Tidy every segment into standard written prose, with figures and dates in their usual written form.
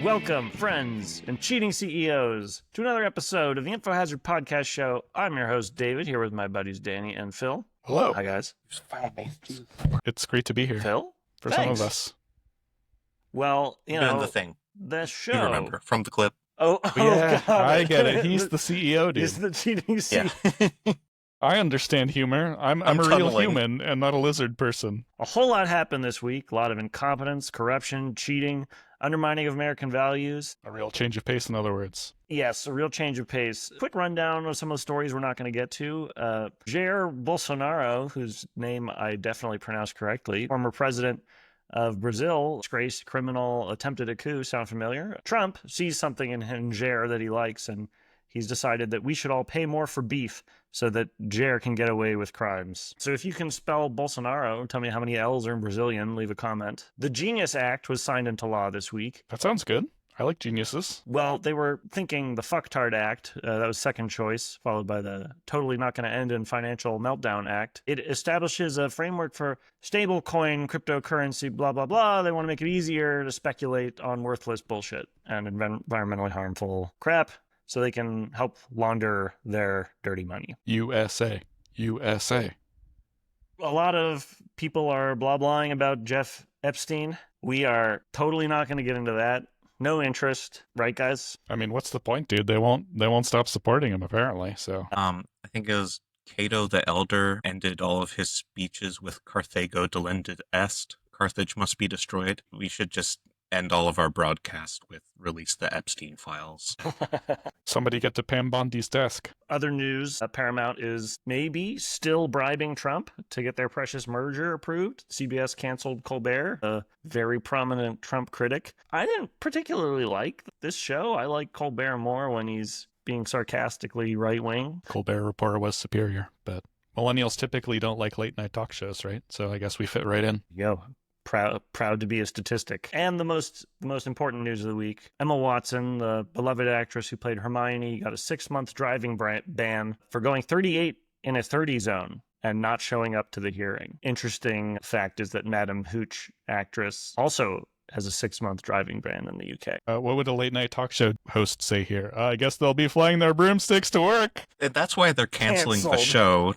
Welcome, friends and cheating CEOs, to another episode of the InfoHazard Podcast Show. I'm your host, David, here with my buddies Danny and Phil. Hello. Hi, guys. It's great to be here. Phil? For Thanks. some of us. Well, you know, the thing. the show. You remember from the clip. Yeah, God. I get it. He's the CEO, dude. He's the cheating CEO. Yeah. I understand humor. I'm a real tunneling. human and not a lizard person. A whole lot happened this week. A lot of incompetence, corruption, cheating, undermining of American values. A real change of pace, in other words. Yes, a real change of pace. Quick rundown of some of the stories we're not going to get to. Jair Bolsonaro, whose name I definitely pronounced correctly, former president of Brazil, disgraced, criminal, attempted a coup. Sound familiar? Trump sees something in Jair that he likes, and he's decided that we should all pay more for beef so that Jair can get away with crimes. So if you can spell Bolsonaro, tell me how many L's are in Brazilian, leave a comment. The Genius Act was signed into law this week. That sounds good. I like geniuses. Well, they were thinking the Fucktard Act, that was second choice, followed by the Totally Not Going to End in Financial Meltdown Act. It establishes a framework for stablecoin, cryptocurrency, blah, blah, blah. They want to make it easier to speculate on worthless bullshit and environmentally harmful crap, so they can help launder their dirty money. USA. USA. A lot of people are blah-blahing about Jeff Epstein. We are totally not going to get into that. No interest, right, guys? I mean, what's the point, dude? They won't stop supporting him, apparently, so. I think it was Cato the Elder ended all of his speeches with Carthago delended est. Carthage must be destroyed. We should just end all of our broadcasts with release the Epstein files. Somebody get to Pam Bondi's desk. Other news, Paramount is maybe still bribing Trump to get their precious merger approved. CBS canceled Colbert, a very prominent Trump critic. I didn't particularly like this show. I like Colbert more when he's being sarcastically right-wing. Colbert Report was superior, but millennials typically don't like late-night talk shows, right? So I guess we fit right in. Yo. Proud to be a statistic. And the most important news of the week, Emma Watson, the beloved actress who played Hermione, got a 6-month driving ban for going 38 in a 30 zone and not showing up to the hearing. Interesting fact is that Madame Hooch, actress, also has a 6-month driving ban in the UK. What would a late-night talk show host say here? I guess they'll be flying their broomsticks to work. That's why they're canceling the show,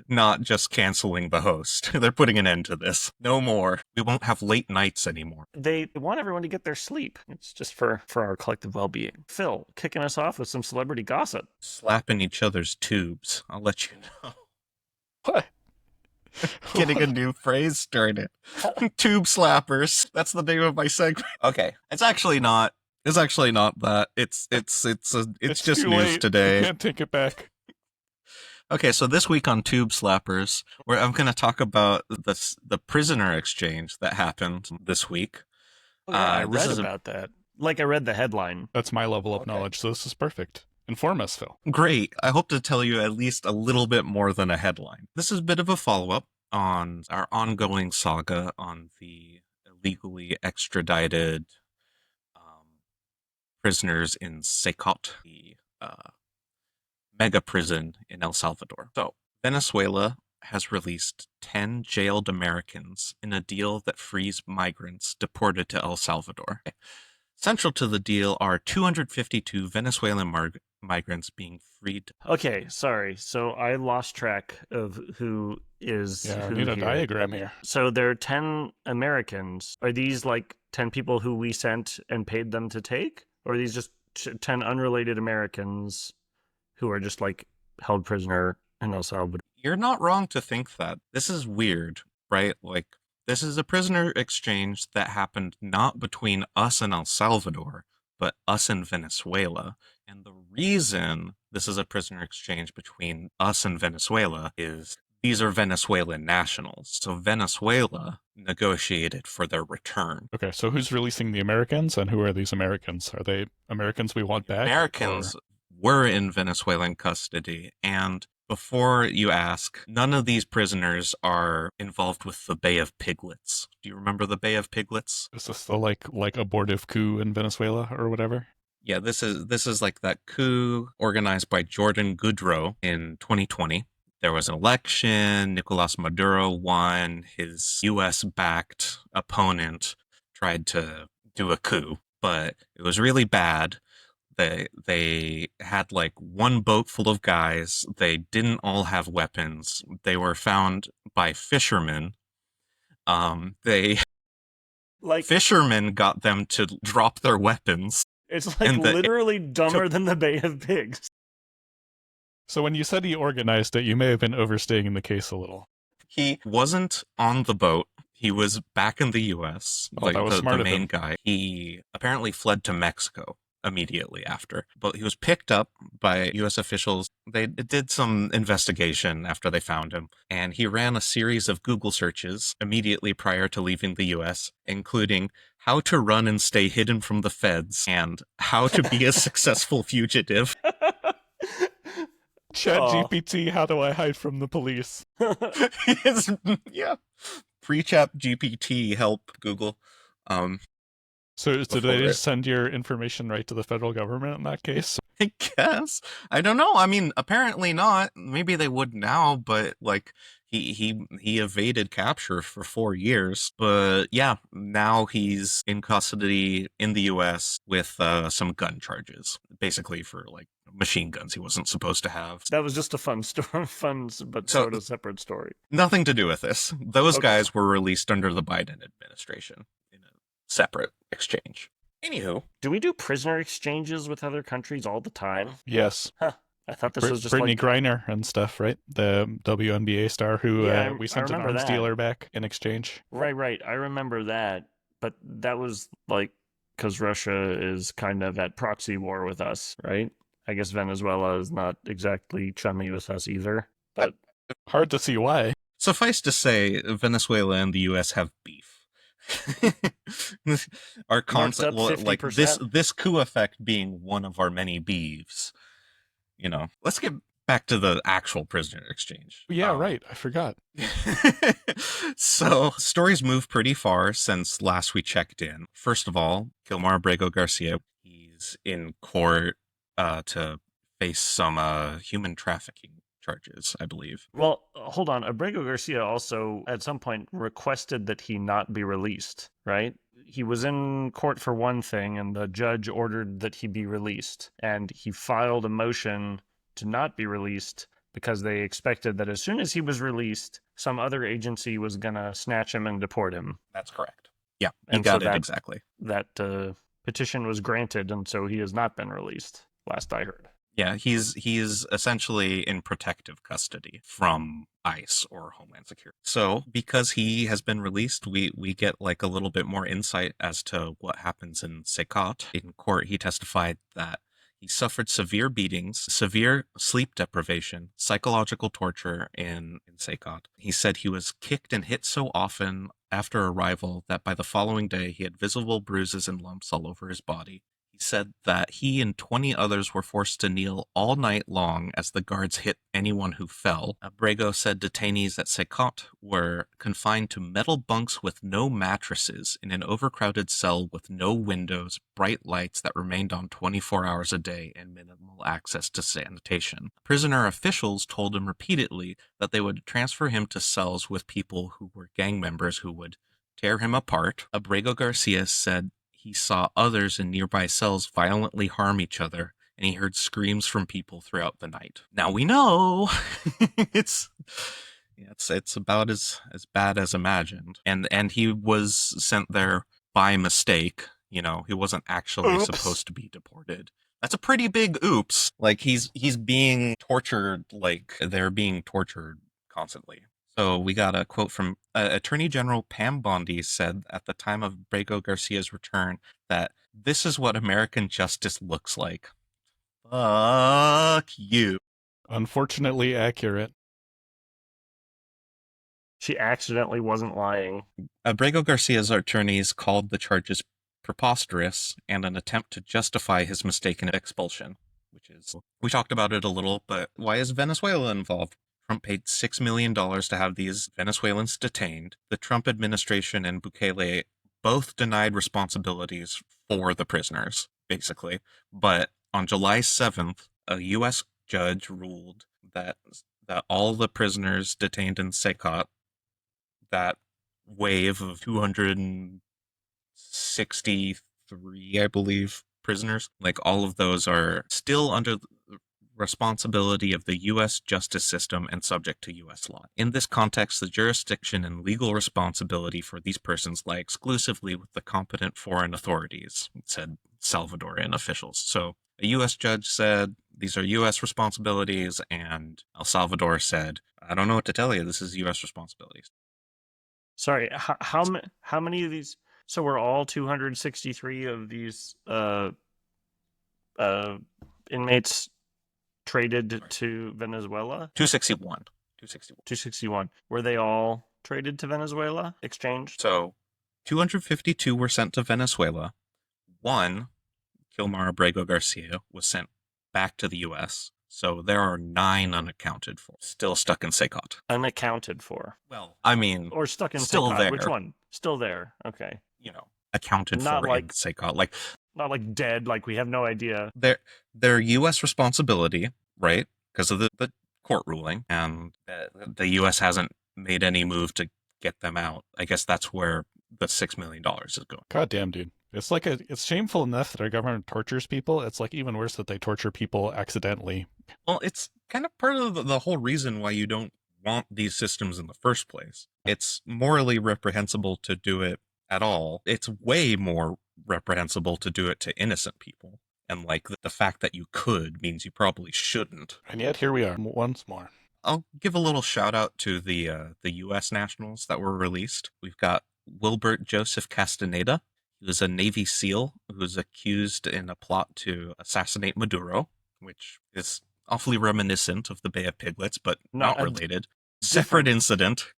not just canceling the host. They're putting an end to this. No more. We won't have late nights anymore. They want everyone to get their sleep. It's just for our collective well-being. Phil, kicking us off with some celebrity gossip. Slapping each other's tubes. I'll let you know. What? Getting a new phrase started. Tube slappers. That's the name of my segment. Okay. It's actually not that. It's just too news late. today. You can't take it back. Okay, so this week on Tube Slappers, where I'm going to talk about the prisoner exchange that happened this week. Oh, yeah, I read about that. Like I read the headline. That's my level of knowledge, so this is perfect. Inform us, Phil. Great. I hope to tell you at least a little bit more than a headline. This is a bit of a follow-up on our ongoing saga on the illegally extradited prisoners in CECOT, the mega prison in El Salvador. So, Venezuela has released 10 jailed Americans in a deal that frees migrants deported to El Salvador. Central to the deal are 252 Venezuelan migrants being freed. Okay, sorry. So I lost track of who is Yeah, who I need a here. diagram here. So there are 10 Americans. Are these like 10 people who we sent and paid them to take? Or are these just 10 unrelated Americans who are just like held prisoner in El Salvador? You're not wrong to think that. This is weird, right? Like, this is a prisoner exchange that happened not between us and El Salvador, but us and Venezuela. And the reason this is a prisoner exchange between us and Venezuela is these are Venezuelan nationals. So Venezuela negotiated for their return. Okay, so who's releasing the Americans, and who are these Americans? Are they Americans we want back? Americans, were in Venezuelan custody. And before you ask, none of these prisoners are involved with the Bay of Piglets. Do you remember the Bay of Piglets? Is this the like abortive coup in Venezuela or whatever? Yeah, this is like that coup organized by Jordan Goudreau in 2020. There was an election. Nicolas Maduro won. His U.S.-backed opponent tried to do a coup, but it was really bad. They had like one boat full of guys. They didn't all have weapons. They were found by fishermen. They Like fishermen got them to drop their weapons. it's like and literally dumber than the Bay of Pigs. So when you said he organized it, you may have been overstating the case a little. He wasn't on the boat. He was back in the U.S. Oh, that was smart the of main him. guy. He apparently fled to Mexico immediately after, but he was picked up by U.S. officials. They did some investigation after they found him, and he ran a series of Google searches immediately prior to leaving the U.S., including how to run and stay hidden from the feds and how to be a successful fugitive. ChatGPT, how do I hide from the police? Yeah. Pre-chat GPT help Google. So did Before they it. just send your information right to the federal government in that case? I guess. I don't know. I mean, apparently not. Maybe they would now, but like he evaded capture for 4 years. But yeah, now he's in custody in the US with some gun charges. Basically for like machine guns he wasn't supposed to have. That was just a fun story, but So- sort of separate story. Nothing to do with this. Those Okay. guys were released under the Biden administration in a separate exchange. Anywho, Do we do prisoner exchanges with other countries all the time? Yes. I thought this was just Brittany like Griner and stuff, right? The WNBA star who Yeah, we I sent an remember arms that. dealer back in exchange. right. I remember that, but that was like because Russia is kind of at proxy war with us, right? I guess Venezuela is not exactly chummy with us either, but Hard to see why. suffice to say, Venezuela and the U.S. have beef. Our concept, Marked up like 50%. this coup effect being one of our many beefs. You know, let's get back to the actual prisoner exchange. Yeah, right. I forgot. So stories move pretty far since last we checked in. First of all, Gilmar Abrego Garcia, he's in court to face some human trafficking charges, I believe. well, hold on. Abrego Garcia also at some point requested that he not be released, right? He was in court for one thing, and the judge ordered that he be released. And he filed a motion to not be released because they expected that as soon as he was released, some other agency was going to snatch him and deport him. That's correct. Yeah, you And got so it exactly. That petition was granted, and so he has not been released, last I heard. Yeah, he's essentially in protective custody from ICE or Homeland Security. So because he has been released, we get like a little bit more insight as to what happens in CECOT. In court, he testified that he suffered severe beatings, severe sleep deprivation, psychological torture in CECOT. He said he was kicked and hit so often after arrival that by the following day he had visible bruises and lumps all over his body. He said that he and 20 others were forced to kneel all night long as the guards hit anyone who fell. Abrego said detainees at CECOT were confined to metal bunks with no mattresses in an overcrowded cell with no windows, bright lights that remained on 24 hours a day, and minimal access to sanitation. Prisoner officials told him repeatedly that they would transfer him to cells with people who were gang members who would tear him apart. Abrego Garcia said he saw others in nearby cells violently harm each other, and he heard screams from people throughout the night. Now we know it's about as bad as imagined. And he was sent there by mistake. You know, he wasn't actually supposed to be deported. That's a pretty big oops. Like he's being tortured, like they're being tortured constantly. So we got a quote from Attorney General Pam Bondi said at the time of Abrego Garcia's return that this is what American justice looks like. Fuck you. Unfortunately accurate. She accidentally wasn't lying. Abrego Garcia's attorneys called the charges preposterous and an attempt to justify his mistaken expulsion, which is, we talked about it a little, but why is Venezuela involved? Trump paid $6 million to have these Venezuelans detained. The Trump administration and Bukele both denied responsibilities for the prisoners, basically. But on July 7th, a U.S. judge ruled that all the prisoners detained in CECOT, that wave of 263, I believe, prisoners, like all of those are still under the responsibility of the U.S. justice system and subject to U.S. law. In this context, the jurisdiction and legal responsibility for these persons lie exclusively with the competent foreign authorities, said Salvadorian officials. So a U.S. judge said these are U.S. responsibilities, and El Salvador said, I don't know what to tell you. This is U.S. responsibilities. Sorry, how many of these? So we're all 263 of these inmates traded to Venezuela? 261. 261. Were they all traded to Venezuela? Exchanged? So 252 were sent to Venezuela. One, Kilmar Abrego Garcia, was sent back to the U.S., so there are 9 unaccounted for, still stuck in CECOT. Unaccounted for? Well, I mean, or stuck in still CECOT. there. Which one? Still there. Okay. Accounted Not for like, in CECOT. Like, not like dead, like we have no idea. They're U.S. responsibility, right? Because of the court ruling, and the U.S. hasn't made any move to get them out. I guess that's where the $6 million is going. God damn, dude. It's like it's shameful enough that our government tortures people. It's like even worse that they torture people accidentally. Well, it's kind of part of the whole reason why you don't want these systems in the first place. It's morally reprehensible to do it at all. It's way more reprehensible to do it to innocent people. And like the fact that you could means you probably shouldn't. And yet here we are once more. I'll give a little shout out to the U.S. nationals that were released. We've got Wilbert Joseph Castaneda. He was a Navy SEAL who was accused in a plot to assassinate Maduro, which is awfully reminiscent of the Bay of Piglets, but not related. Separate incident.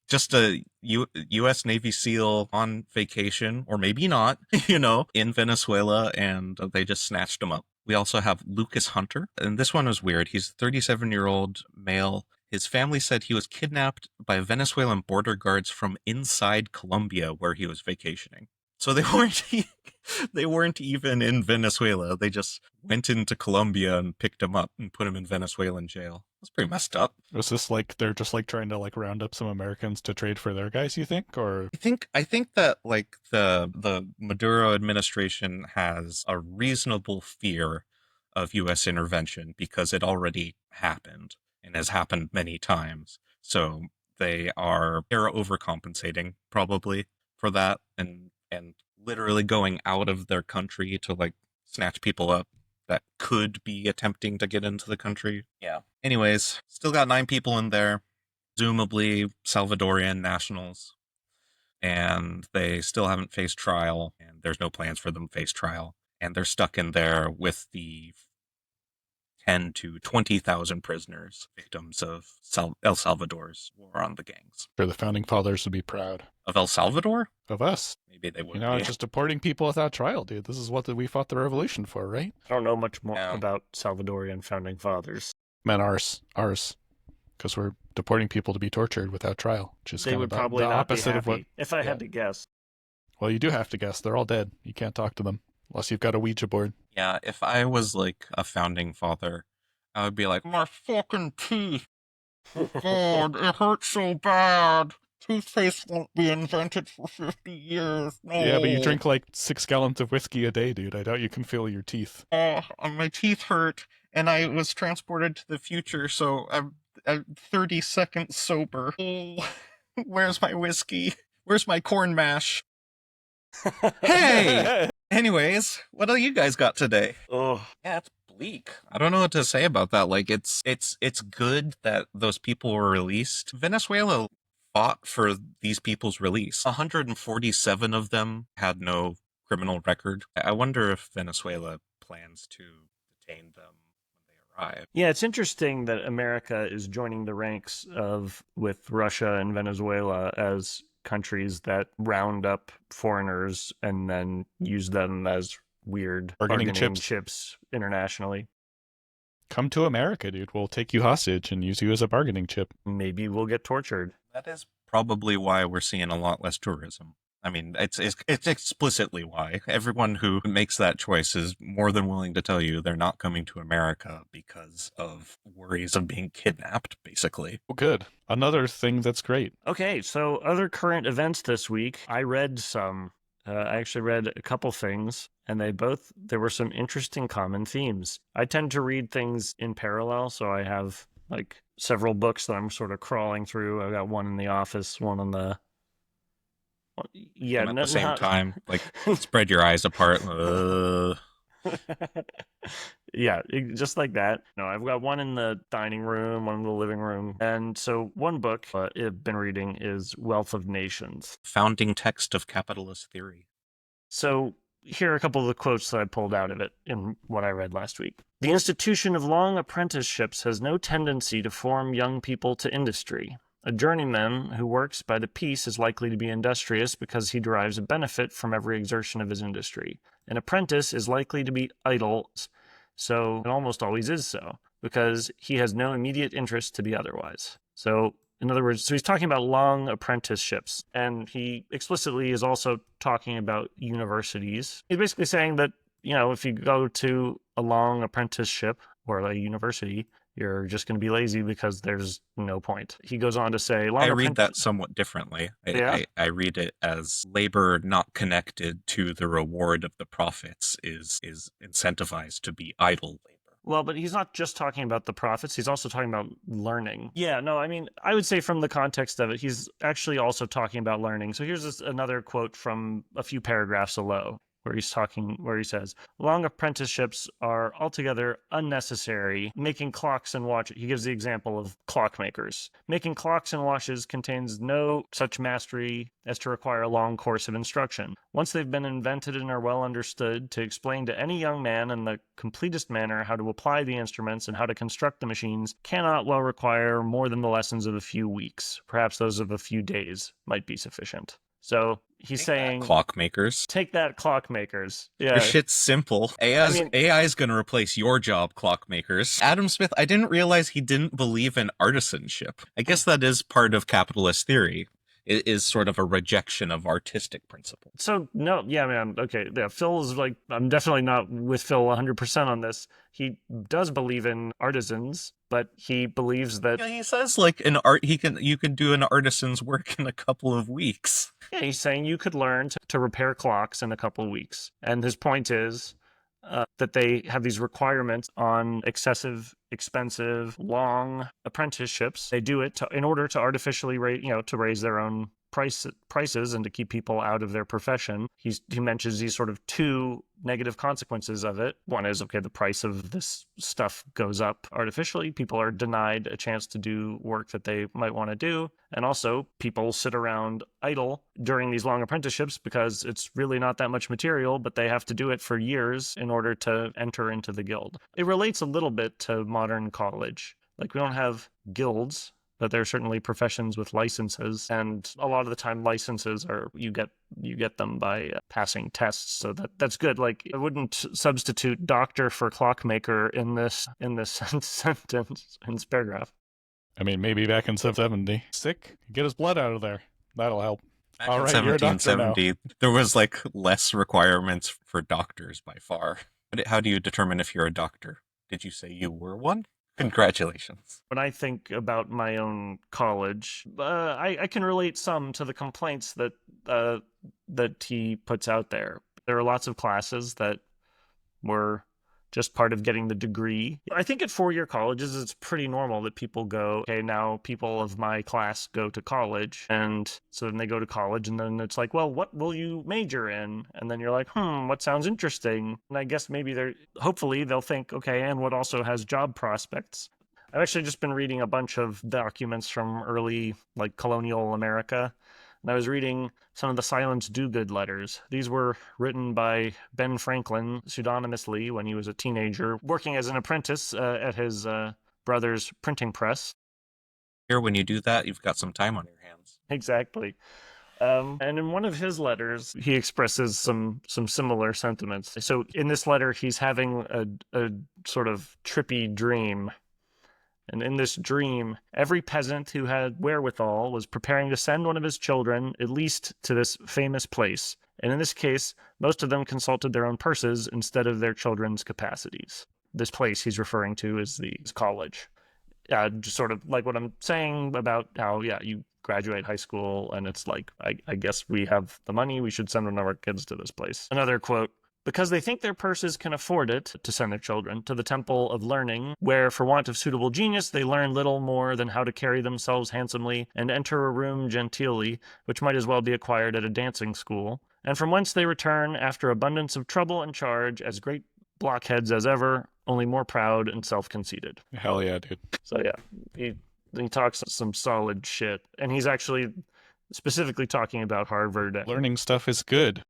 Just a U.S. Navy SEAL on vacation, or maybe not, in Venezuela, and they just snatched him up. We also have Lucas Hunter, and this one was weird. He's a 37-year-old male. His family said he was kidnapped by Venezuelan border guards from inside Colombia, where he was vacationing. So they weren't even in Venezuela. They just went into Colombia and picked him up and put him in Venezuelan jail. That's pretty messed up. Was this like they're just like trying to like round up some Americans to trade for their guys, you think? Or I think that like the Maduro administration has a reasonable fear of US intervention because it already happened and has happened many times. So they're overcompensating probably for that and literally going out of their country to like snatch people up that could be attempting to get into the country. Yeah. Anyways, still got 9 people in there, presumably Salvadorian nationals, and they still haven't faced trial, and there's no plans for them to face trial, and they're stuck in there with the 10 to 20,000 prisoners, victims of El Salvador's war on the gangs. Sure, the founding fathers would be proud. Of El Salvador? Of us. Maybe they would. It's just deporting people without trial, dude. This is what we fought the revolution for, right? I don't know much more about Salvadorian founding fathers. Man, ours. Because we're deporting people to be tortured without trial, which is they kind would of probably the not opposite be happy, of what. If I had to guess. Well, you do have to guess. They're all dead. You can't talk to them unless you've got a Ouija board. Yeah, if I was like a founding father, I would be like, my fucking teeth. Oh God, it hurts so bad. Toothpaste won't be invented for 50 years. No. Yeah, but you drink like 6 gallons of whiskey a day, dude. I doubt you can feel your teeth. Oh, my teeth hurt, and I was transported to the future, so I'm 30 seconds sober. Oh, where's my whiskey? Where's my corn mash? Hey! Anyways, what do you guys got today? Oh, yeah, it's bleak. I don't know what to say about that. Like, it's good that those people were released. Venezuela fought for these people's release. 147 of them had no criminal record. I wonder if Venezuela plans to detain them when they arrive. Yeah, it's interesting that America is joining the ranks with Russia and Venezuela as countries that round up foreigners and then use them as weird bargaining chips internationally. Come to America, dude. We'll take you hostage and use you as a bargaining chip. Maybe we'll get tortured. That is probably why we're seeing a lot less tourism. I mean, it's explicitly why. Everyone who makes that choice is more than willing to tell you they're not coming to America because of worries of being kidnapped, basically. Well, good. Another thing that's great. Okay, so other current events this week. I read some. I actually read a couple things, and there were some interesting common themes. I tend to read things in parallel, so I have like several books that I'm sort of crawling through. I've got one in the office, one on the At the same time, like spread your eyes apart. Yeah, just like that. No, I've got one in the dining room, one in the living room. And so one book I've been reading is Wealth of Nations. Founding text of capitalist theory. So here are a couple of the quotes that I pulled out of it in what I read last week. The institution of long apprenticeships has no tendency to form young people to industry. A journeyman who works by the piece is likely to be industrious because he derives a benefit from every exertion of his industry. An apprentice is likely to be idle, so it almost always is so, because he has no immediate interest to be otherwise. So, in other words, so he's talking about long apprenticeships, and he explicitly is also talking about universities. He's basically saying that, if you go to a long apprenticeship or a university, you're just going to be lazy because there's no point. He goes on to say... I read that somewhat differently. I read it as labor not connected to the reward of the profits is incentivized to be idle labor. Well, but he's not just talking about the profits. He's also talking about learning. Yeah, no, I mean, I would say from the context of it, he's actually also talking about learning. So here's another quote from a few paragraphs below, where he says, long apprenticeships are altogether unnecessary. Making clocks and watches, he gives the example of clockmakers. Making clocks and watches contains no such mastery as to require a long course of instruction. Once they've been invented and are well understood, to explain to any young man in the completest manner how to apply the instruments and how to construct the machines cannot well require more than the lessons of a few weeks. Perhaps those of a few days might be sufficient. So he's saying... Clockmakers. Take that, clockmakers. Yeah. Your shit's simple. AI is going to replace your job, clockmakers. Adam Smith, I didn't realize he didn't believe in artisanship. I guess that is part of capitalist theory. It is sort of a rejection of artistic principle. So, no, yeah, man, okay. Yeah, Phil is like, I'm definitely not with Phil 100% on this. He does believe in artisans, but he believes that... Yeah, he says, like, you can do an artisan's work in a couple of weeks. Yeah, he's saying you could learn to repair clocks in a couple of weeks. And his point is that they have these requirements on excessive, expensive, long apprenticeships. They do it in order to artificially raise their own prices and to keep people out of their profession. He mentions these sort of two negative consequences of it. One is, okay, the price of this stuff goes up artificially. People are denied a chance to do work that they might want to do. And also, people sit around idle during these long apprenticeships because it's really not that much material, but they have to do it for years in order to enter into the guild. It relates a little bit to modern college. Like, we don't have guilds, but there are certainly professions with licenses, and a lot of the time licenses are you get them by passing tests, so that's good. Like, I wouldn't substitute doctor for clockmaker in this sentence, in this paragraph. I mean, maybe back in 1770, sick, get his blood out of there. That'll help. Back All in right, you're a doctor 1770, there was like less requirements for doctors by far. But how do you determine if you're a doctor? Did you say you were one? Congratulations. When I think about my own college, I can relate some to the complaints that he puts out there. There are lots of classes that were just part of getting the degree. I think at four-year colleges, it's pretty normal that people go, okay, now people of my class go to college. And so then they go to college, and then it's like, well, what will you major in? And then you're like, what sounds interesting? And I guess maybe hopefully they'll think, okay, and what also has job prospects? I've actually just been reading a bunch of documents from early, like, colonial America. And I was reading some of the Silence Dogood letters. These were written by Ben Franklin pseudonymously when he was a teenager, working as an apprentice at his brother's printing press. Here, when you do that, you've got some time on your hands. Exactly. And in one of his letters, he expresses some similar sentiments. So in this letter, he's having a sort of trippy dream. And in this dream, every peasant who had wherewithal was preparing to send one of his children at least to this famous place. And in this case, most of them consulted their own purses instead of their children's capacities. This place he's referring to is the college. Just sort of like what I'm saying about how, you graduate high school and it's like, I guess we have the money, we should send one of our kids to this place. Another quote, because they think their purses can afford it to send their children to the temple of learning, where for want of suitable genius they learn little more than how to carry themselves handsomely and enter a room genteelly, which might as well be acquired at a dancing school, and from whence they return after abundance of trouble and charge as great blockheads as ever, only more proud and self-conceited. Hell yeah, dude. So he talks some solid shit, and he's actually specifically talking about Harvard. Learning stuff is good.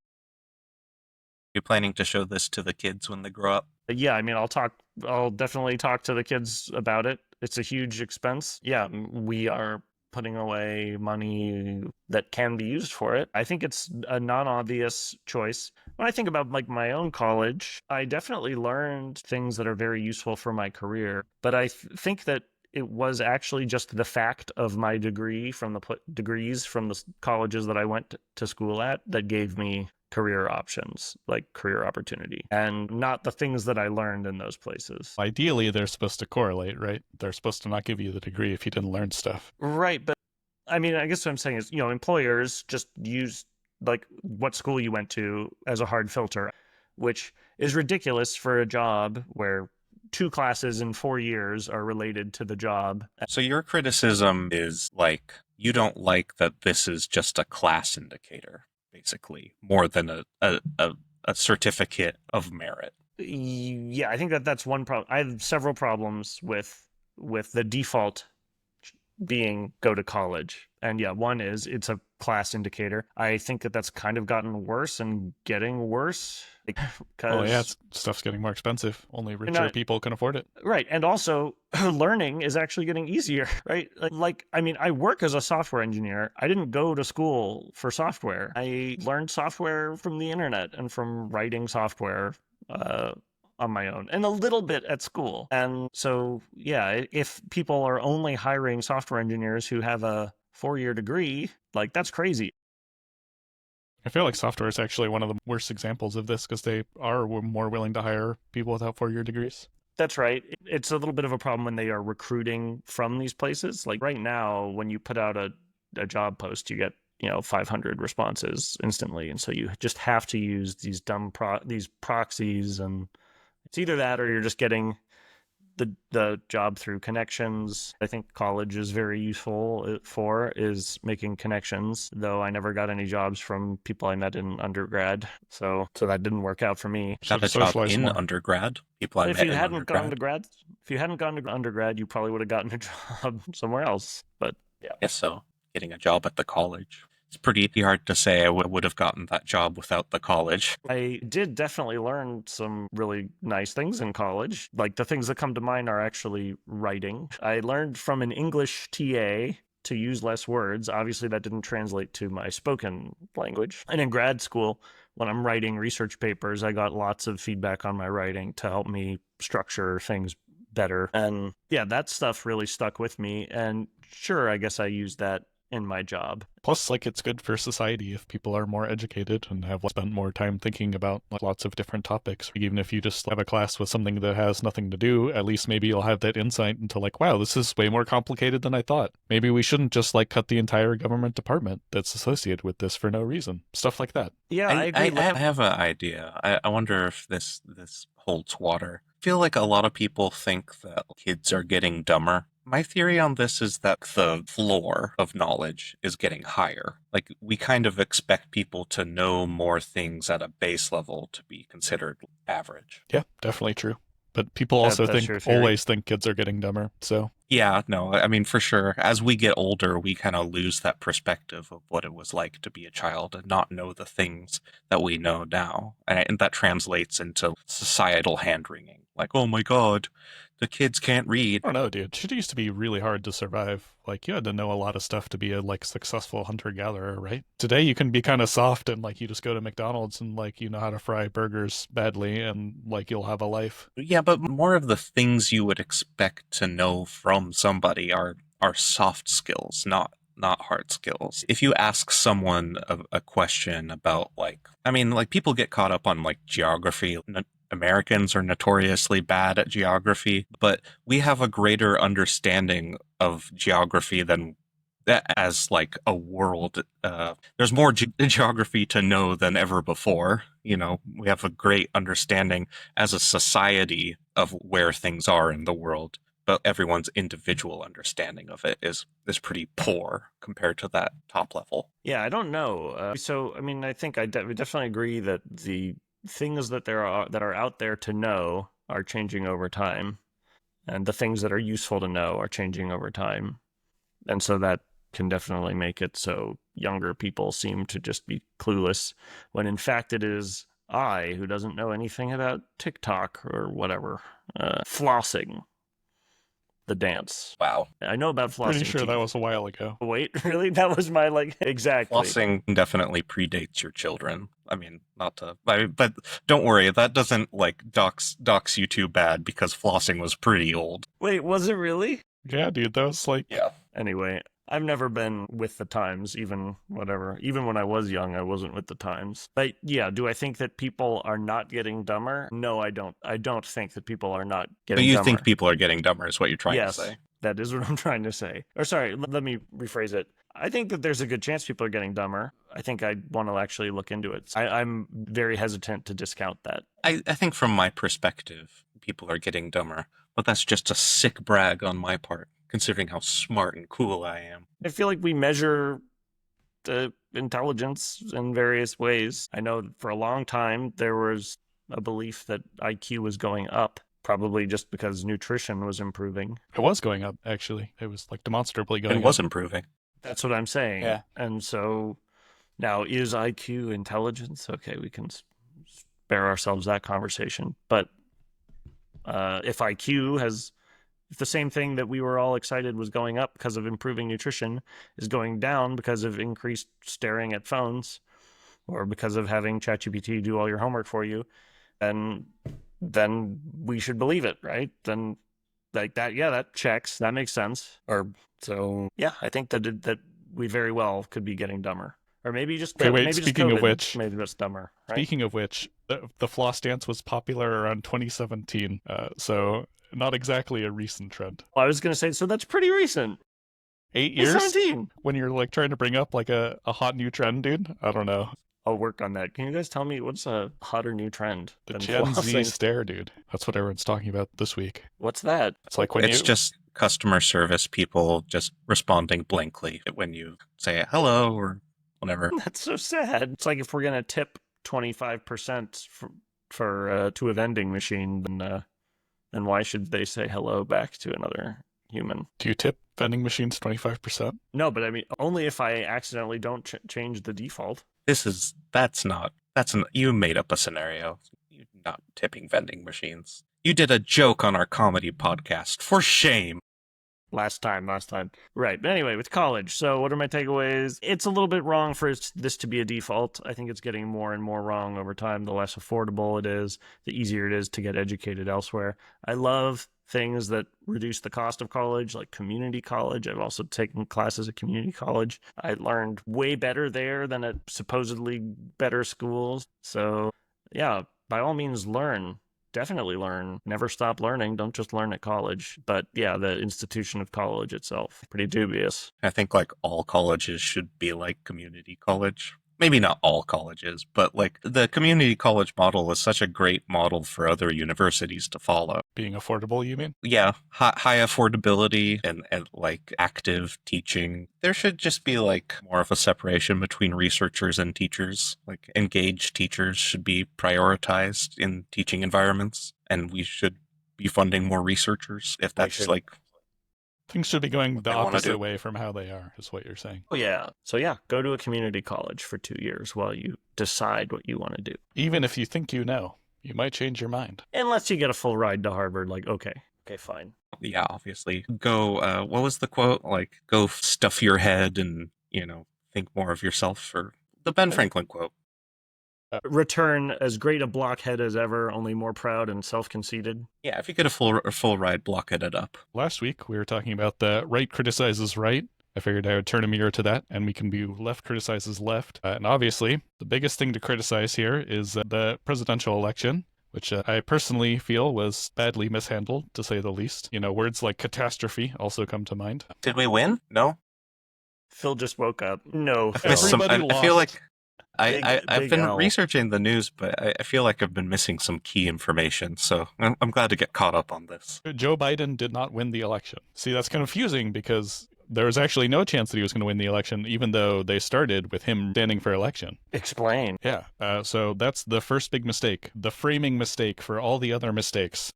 You're planning to show this to the kids when they grow up? Yeah, I mean, I'll definitely talk to the kids about it. It's a huge expense. Yeah, we are putting away money that can be used for it. I think it's a non-obvious choice. When I think about like my own college, I definitely learned things that are very useful for my career, but I think that it was actually just the fact of my degree from the degrees from the colleges that I went to school at that gave me career options, like career opportunity, and not the things that I learned in those places. Ideally, they're supposed to correlate, right? They're supposed to not give you the degree if you didn't learn stuff. Right, but I mean, I guess what I'm saying is, employers just use like what school you went to as a hard filter, which is ridiculous for a job where 2 classes in 4 years are related to the job. So your criticism is like, you don't like that this is just a class indicator, basically, more than a certificate of merit. Yeah, I think that's one problem. I have several problems with the default being go to college. And yeah, one is it's a class indicator. I think that's kind of gotten worse and getting worse. Oh yeah, stuff's getting more expensive. Only richer people can afford it. Right. And also learning is actually getting easier, right? I mean, I work as a software engineer. I didn't go to school for software. I learned software from the internet and from writing software on my own and a little bit at school. And so, yeah, if people are only hiring software engineers who have a 4-year degree, like that's crazy. I feel like software is actually one of the worst examples of this because they are more willing to hire people without 4-year degrees. That's right. It's a little bit of a problem when they are recruiting from these places. Like right now, when you put out a job post, you get 500 responses instantly, and so you just have to use these these proxies, and it's either that or you're just getting the job through connections. I think college is very useful is making connections, though I never got any jobs from people I met in undergrad, so that didn't work out for me. Got a job in undergrad? People I met in undergrad? If you hadn't gone to undergrad, you probably would have gotten a job somewhere else, but yeah. Yes, so getting a job at the college. It's pretty hard to say I would have gotten that job without the college. I did definitely learn some really nice things in college. Like the things that come to mind are actually writing. I learned from an English TA to use less words. Obviously, that didn't translate to my spoken language. And in grad school, when I'm writing research papers, I got lots of feedback on my writing to help me structure things better. And yeah, that stuff really stuck with me. And sure, I guess I used that in my job. Plus, it's good for society if people are more educated and have spent more time thinking about lots of different topics. Even if you just have a class with something that has nothing to do, at least maybe you'll have that insight into wow, this is way more complicated than I thought. Maybe we shouldn't just cut the entire government department that's associated with this for no reason. Stuff like that. Yeah, I agree. I have an idea. I wonder if this holds water. I feel like a lot of people think that kids are getting dumber. My theory on this is that the floor of knowledge is getting higher. We kind of expect people to know more things at a base level to be considered average. Yeah, definitely true. But people also always think kids are getting dumber, so. Yeah, no, I mean, for sure. As we get older, we kind of lose that perspective of what it was like to be a child and not know the things that we know now. And that translates into societal hand-wringing. Oh my God, the kids can't read. I don't know, dude. Shit used to be really hard to survive. Like, you had to know a lot of stuff to be a, like, successful hunter-gatherer, right? Today, you can be kind of soft and, like, you just go to McDonald's and, like, you know how to fry burgers badly and, like, you'll have a life. Yeah, but more of the things you would expect to know from somebody are soft skills, not hard skills. If you ask someone a question about, like, I mean, like, people get caught up on, like, geography. Americans are notoriously bad at geography, but we have a greater understanding of geography than as like a world. There's more geography to know than ever before. You know, we have a great understanding as a society of where things are in the world, but everyone's individual understanding of it is pretty poor compared to that top level. Yeah, I don't know. So, I mean, I think I would definitely agree that the things that are out there to know are changing over time, and the things that are useful to know are changing over time, and so that can definitely make it so younger people seem to just be clueless, when in fact it is I who doesn't know anything about TikTok or whatever. Flossing, the dance. Wow. I know about flossing. Pretty sure teeth. that was a while ago. Wait, really? That was my, like, exactly. Flossing definitely predates your children. I mean, but don't worry, that doesn't, like, dox you too bad, because flossing was pretty old. Wait, was it really? Yeah, dude, that was like... Yeah. Anyway, I've never been with the times, even when I was young, I wasn't with the times. But yeah, do I think that people are not getting dumber? No, I don't. I don't think that people are not getting dumber. But you think people are getting dumber is what you're trying to say. Yes, that is what I'm trying to say. Or sorry, let me rephrase it. I think that there's a good chance people are getting dumber. I think I want to actually look into it. I'm very hesitant to discount that. I think from my perspective, people are getting dumber, but that's just a sick brag on my part, considering how smart and cool I am. I feel like we measure the intelligence in various ways. I know for a long time there was a belief that IQ was going up, probably just because nutrition was improving. It was going up, actually. It was, like, demonstrably going up. It was improving. That's what I'm saying. Yeah. And so now, is IQ intelligence? Okay, we can spare ourselves that conversation. But if the same thing that we were all excited was going up because of improving nutrition is going down because of increased staring at phones, or because of having ChatGPT do all your homework for you, then we should believe it, right? Then, like, that, yeah, that checks. That makes sense. Or so, yeah, I think that we very well could be getting dumber. Or maybe just Wait, maybe speaking just of which, maybe that's dumber. Right? Speaking of which, the floss dance was popular around 2017, so not exactly a recent trend. Well, I was going to say, so that's pretty recent. 8 years? 17. When you're, like, trying to bring up, like, a hot new trend, dude? I don't know. I'll work on that. Can you guys tell me what's a hotter new trend? The than Gen Z flossing? stare, dude. That's what everyone's talking about this week. What's that? It's like when It's just customer service people just responding blankly when you say hello or whatever. That's so sad. It's like if we're gonna tip 25% for to a vending machine, then why should they say hello back to another human? Do you tip vending machines 25%? No, but I mean only if I accidentally don't change the default. You made up a scenario. You're not tipping vending machines. You did a joke on our comedy podcast. For shame. Last time. Right. But anyway, with college. So what are my takeaways? It's a little bit wrong for this to be a default. I think it's getting more and more wrong over time. The less affordable it is, the easier it is to get educated elsewhere. I love things that reduce the cost of college, like community college. I've also taken classes at community college. I learned way better there than at supposedly better schools. So yeah, by all means, learn. Definitely learn. Never stop learning. Don't just learn at college. But yeah, the institution of college itself, pretty dubious. I think, like, all colleges should be like community college. Maybe not all colleges, but, like, the community college model is such a great model for other universities to follow. Being affordable, you mean? Yeah, high affordability and like active teaching. There should just be, like, more of a separation between researchers and teachers. Like, engaged teachers should be prioritized in teaching environments, and we should be funding more researchers if that's like... Things should be going the they wanna opposite do. way from how they are, is what you're saying. Oh yeah. So yeah, go to a community college for 2 years while you decide what you want to do. Even if you think you know, you might change your mind. Unless you get a full ride to Harvard, like, okay, Okay, fine. Yeah, obviously. Go, what was the quote? Like, go stuff your head and, think more of yourself, or the Ben Franklin quote. Return as great a blockhead as ever, only more proud and self-conceited. Yeah, if you get a full ride, blockhead it up. Last week, we were talking about the right criticizes right. I figured I would turn a mirror to that, and we can be left criticizes left. And obviously, the biggest thing to criticize here is the presidential election, which I personally feel was badly mishandled, to say the least. Words like catastrophe also come to mind. Did we win? No? Phil just woke up. No, Phil. Everybody lost. I feel like I've Big been L. researching the news, but I feel like I've been missing some key information, so I'm glad to get caught up on this. Joe Biden did not win the election. See, that's confusing because there was actually no chance that he was going to win the election, even though they started with him standing for election. Explain. Yeah, so that's the first big mistake, the framing mistake for all the other mistakes.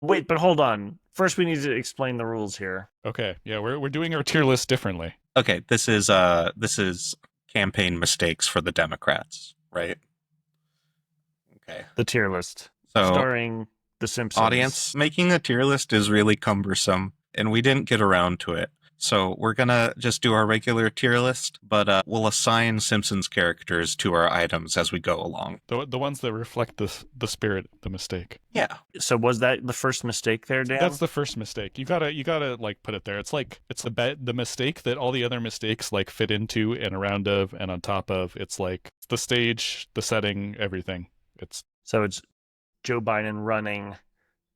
Wait, but hold on. First, we need to explain the rules here. Okay, yeah, we're doing our tier list differently. Okay, this is campaign mistakes for the Democrats, right? Okay. The tier list. So, starring the Simpsons. Audience, making a tier list is really cumbersome, and we didn't get around to it. So we're gonna just do our regular tier list, but we'll assign Simpsons characters to our items as we go along. The ones that reflect the spirit of the mistake. Yeah. So was that the first mistake there, Dan? That's the first mistake. You gotta like put it there. It's like it's the mistake that all the other mistakes like fit into and around of and on top of. It's like the stage, the setting, everything. So it's Joe Biden running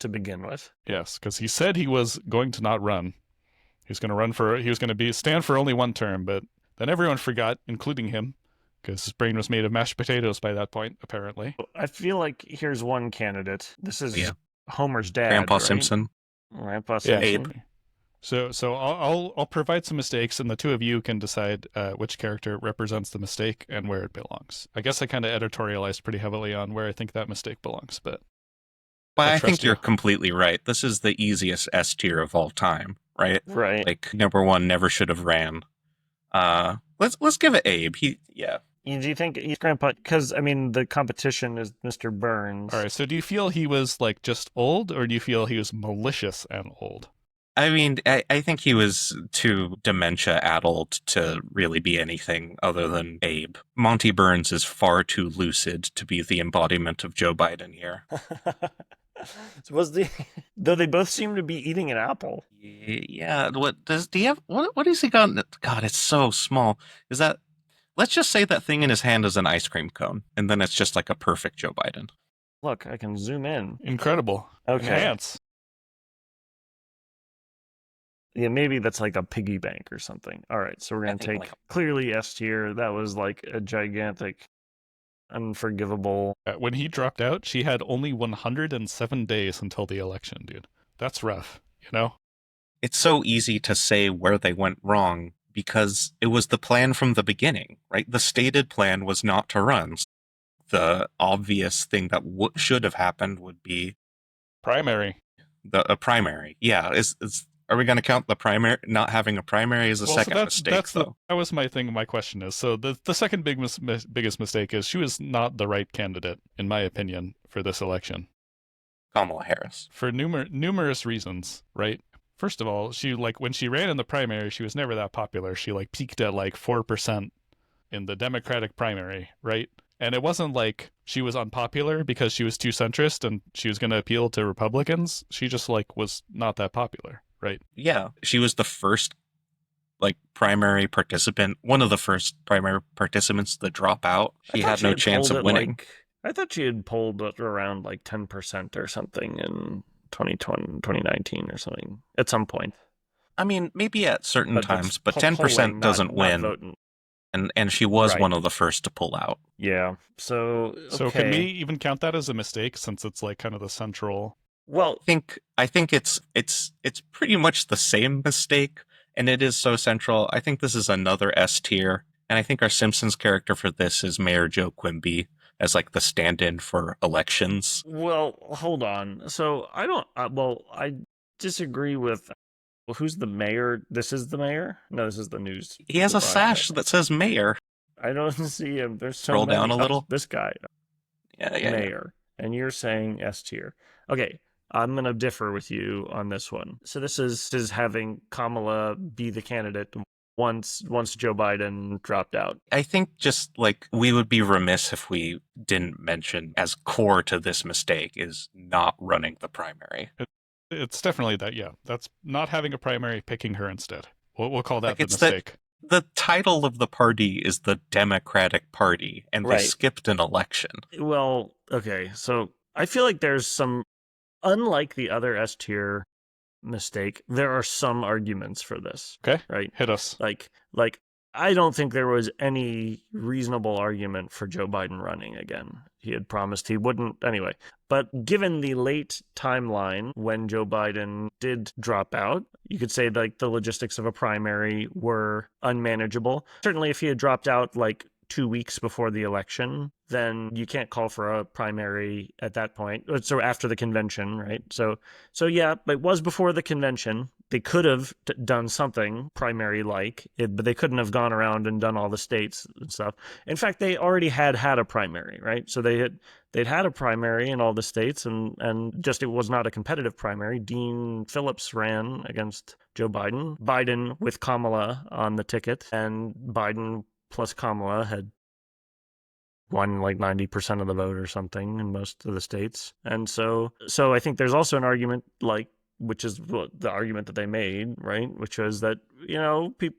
to begin with. Yes, because he said he was going to not run. He was going to stand for only one term, but then everyone forgot, including him, because his brain was made of mashed potatoes by that point, apparently. I feel like here's one candidate. This is Yeah. Homer's dad, Grandpa right? Simpson. Grandpa Yeah, Simpson. Abe. So I'll provide some mistakes, and the two of you can decide which character represents the mistake and where it belongs. I guess I kind of editorialized pretty heavily on where I think that mistake belongs, but I think trust you. you're completely right. This is the easiest S tier of all time, right? Right. Like number one, never should have ran. Let's give it Abe. Do you think he's Grandpa? Because, I mean, the competition is Mr. Burns. all right. So do you feel he was like just old, or do you feel he was malicious and old? I mean, I think he was too dementia-addled to really be anything other than Abe. Monty Burns is far too lucid to be the embodiment of Joe Biden here. Though they both seem to be eating an apple. Yeah, what is he got? God, it's so small. Let's just say that thing in his hand is an ice cream cone, and then it's just like a perfect Joe Biden. Look, I can zoom in. Incredible. Okay. Enhance. Yeah, maybe that's like a piggy bank or something. All right, so we're going to take clearly S tier. That was like a gigantic, unforgivable. When he dropped out, she had only 107 days until the election, dude. That's rough, you know? It's so easy to say where they went wrong because it was the plan from the beginning, right? The stated plan was not to run. The obvious thing that should have happened would be primary. A primary. Yeah, are we going to count the primary? Not having a primary is a second mistake, though. That was my thing. My question is, so the second biggest mistake is she was not the right candidate, in my opinion, for this election. Kamala Harris. For numerous reasons, right? First of all, she when she ran in the primary, she was never that popular. She peaked at 4% in the Democratic primary, right? And it wasn't like she was unpopular because she was too centrist and she was going to appeal to Republicans. She just was not that popular, right? Yeah, she was the first primary participant, one of the first primary participants to drop out. She had no chance of winning. I thought she had polled at around 10% or something in 2019 or something at some point. I mean, maybe at certain times, but 10% doesn't win. And she was one of the first to pull out. Yeah. So can we even count that as a mistake since it's kind of the central? Well, I think it's pretty much the same mistake, and it is so central. I think this is another S tier, and I think our Simpsons character for this is Mayor Joe Quimby as the stand-in for elections. Well, hold on. So I disagree with. Well, who's the mayor? This is the mayor? No, this is the news. He has a sash that says mayor. I don't see him. There's so Scroll many. down a little. This guy. Yeah. Mayor. And you're saying S tier. Okay. I'm going to differ with you on this one. So this is having Kamala be the candidate once Joe Biden dropped out. I think just like we would be remiss if we didn't mention as core to this mistake is not running the primary. It's definitely that, yeah. That's not having a primary, picking her instead. We'll call that Like the it's mistake. The title of the party is the Democratic Party, and they Right. skipped an election. Well, okay, so I feel like there's some, unlike the other S tier mistake, there are some arguments for this. Okay, right? hit us. Like I don't think there was any reasonable argument for Joe Biden running again. He had promised he wouldn't anyway. But given the late timeline when Joe Biden did drop out, you could say like the logistics of a primary were unmanageable. Certainly if he had dropped out like 2 weeks before the election, then you can't call for a primary at that point. So after the convention, right? So yeah, it was before the convention. They could have done something primary-like, but they couldn't have gone around and done all the states and stuff. In fact, they already had a primary, right? So they'd had a primary in all the states, and just it was not a competitive primary. Dean Phillips ran against Joe Biden. Biden with Kamala on the ticket, and Biden plus Kamala had won like 90% of the vote or something in most of the states. And so I think there's also an argument like, which is the argument that they made, right? Which was that,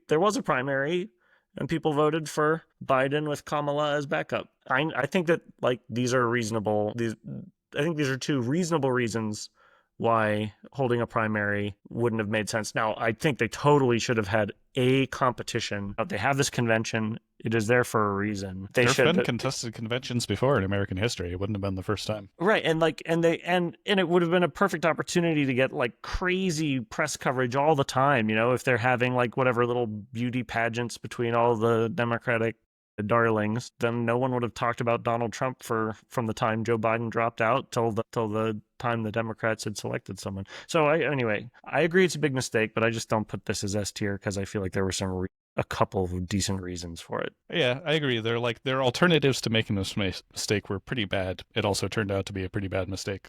there was a primary and people voted for Biden with Kamala as backup. I think that like these are reasonable. I think these are two reasonable reasons why holding a primary wouldn't have made sense. Now, I think they totally should have had a competition. They have this convention. It is there for a reason. There have been contested conventions before in American history. It wouldn't have been the first time. Right. And it would have been a perfect opportunity to get like crazy press coverage all the time, if they're having like whatever little beauty pageants between all the Democratic darlings, then no one would have talked about Donald Trump from the time Joe Biden dropped out till the time the Democrats had selected someone. So anyway, I agree it's a big mistake, but I just don't put this as S tier because I feel like there were a couple of decent reasons for it. Yeah, I agree. Their alternatives to making this mistake were pretty bad. It also turned out to be a pretty bad mistake.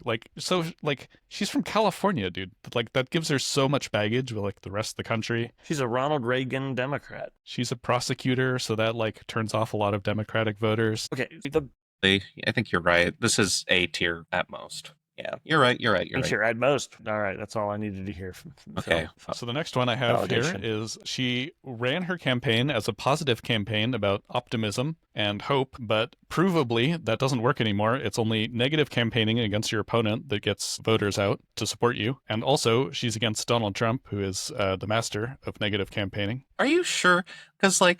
She's from California, dude. Like, that gives her so much baggage with like the rest of the country. She's a Ronald Reagan Democrat. She's a prosecutor, so that like turns off a lot of Democratic voters. Okay, I think you're right. This is A tier at most. Yeah, you're right. You're right. At most. All right, that's all I needed to hear from Okay. Phil. So the next one I have here is she ran her campaign as a positive campaign about optimism and hope, but provably that doesn't work anymore. It's only negative campaigning against your opponent that gets voters out to support you. And also, she's against Donald Trump, who is the master of negative campaigning. Are you sure? Because I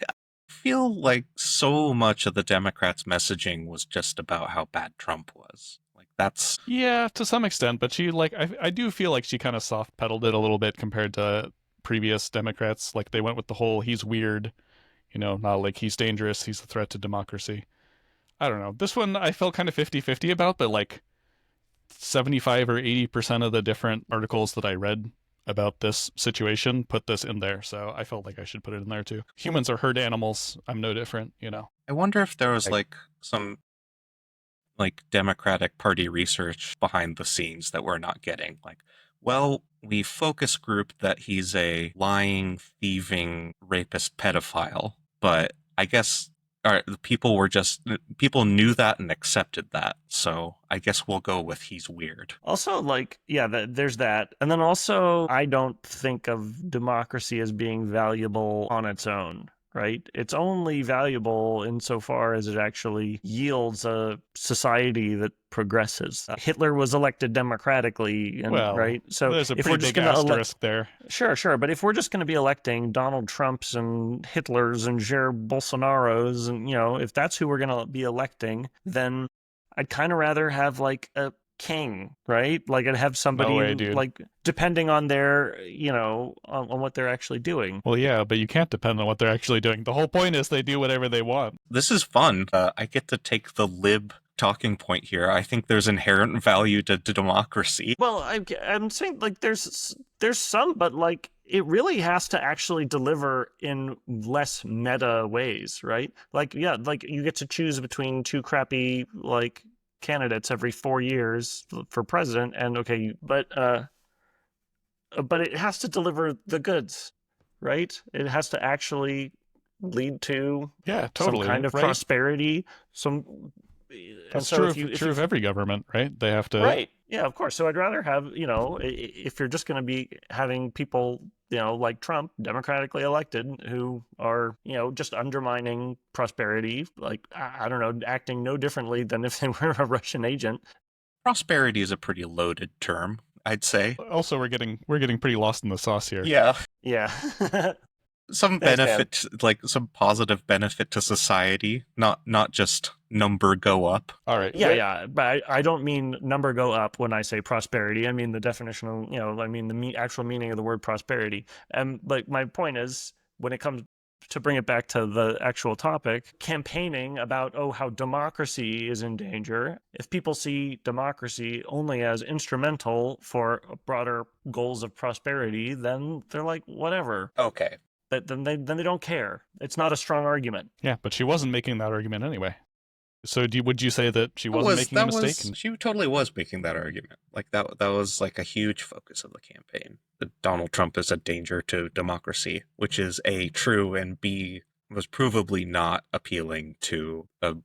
feel like so much of the Democrats' messaging was just about how bad Trump was. That's to some extent, but she I do feel like she kind of soft pedaled it a little bit compared to previous Democrats. Like they went with the whole he's weird, not like he's dangerous, he's a threat to democracy. I don't know. This one I felt kind of 50-50 about, but like 75 or 80% of the different articles that I read about this situation put this in there, so I felt like I should put it in there too. Humans are herd animals. I'm no different, I wonder if there was some Democratic Party research behind the scenes that we're not getting. We focus group that he's a lying, thieving, rapist, pedophile, but I guess people knew that and accepted that. So I guess we'll go with he's weird. Also, there's that. And then also, I don't think of democracy as being valuable on its own. Right? It's only valuable insofar as it actually yields a society that progresses. Hitler was elected democratically, right? So there's a pretty big asterisk there. Sure. But if we're just going to be electing Donald Trumps and Hitlers and Jair Bolsonaros, and if that's who we're going to be electing, then I'd kind of rather have like a king, right? Like I'd have somebody depending on their, on what they're actually doing. Well, yeah, but you can't depend on what they're actually doing. The whole point is they do whatever they want. This is fun. I get to take the lib talking point here. I think there's inherent value to democracy. Well, I'm saying there's some, but it really has to actually deliver in less meta ways, right? You get to choose between two crappy candidates every 4 years for president, and okay, but it has to deliver the goods, right? It has to actually lead to Yeah, some totally. kind of Right. prosperity. And That's so true if you of every government, right? They have to. right, yeah, of course. So I'd rather have, if you're just going to be having people, like Trump, democratically elected, who are, just undermining prosperity, like I don't know, acting no differently than if they were a Russian agent. Prosperity is a pretty loaded term, I'd say. Also, we're getting pretty lost in the sauce here. Yeah. Yeah. Some Thanks, man. benefit, like some positive benefit to society, not just number go up. All right. Yeah, but I don't mean number go up when I say prosperity. I mean the definitional, I mean the actual meaning of the word prosperity. And like my point is, when it comes to bring it back to the actual topic, campaigning about, how democracy is in danger. If people see democracy only as instrumental for broader goals of prosperity, then they're like, whatever. Okay. But then they don't care. It's not a strong argument. Yeah, but she wasn't making that argument anyway. So would you say that she wasn't making a mistake? She totally was making that argument. Like that was like a huge focus of the campaign. That Donald Trump is a danger to democracy, which is A, true, and B, was provably not appealing to a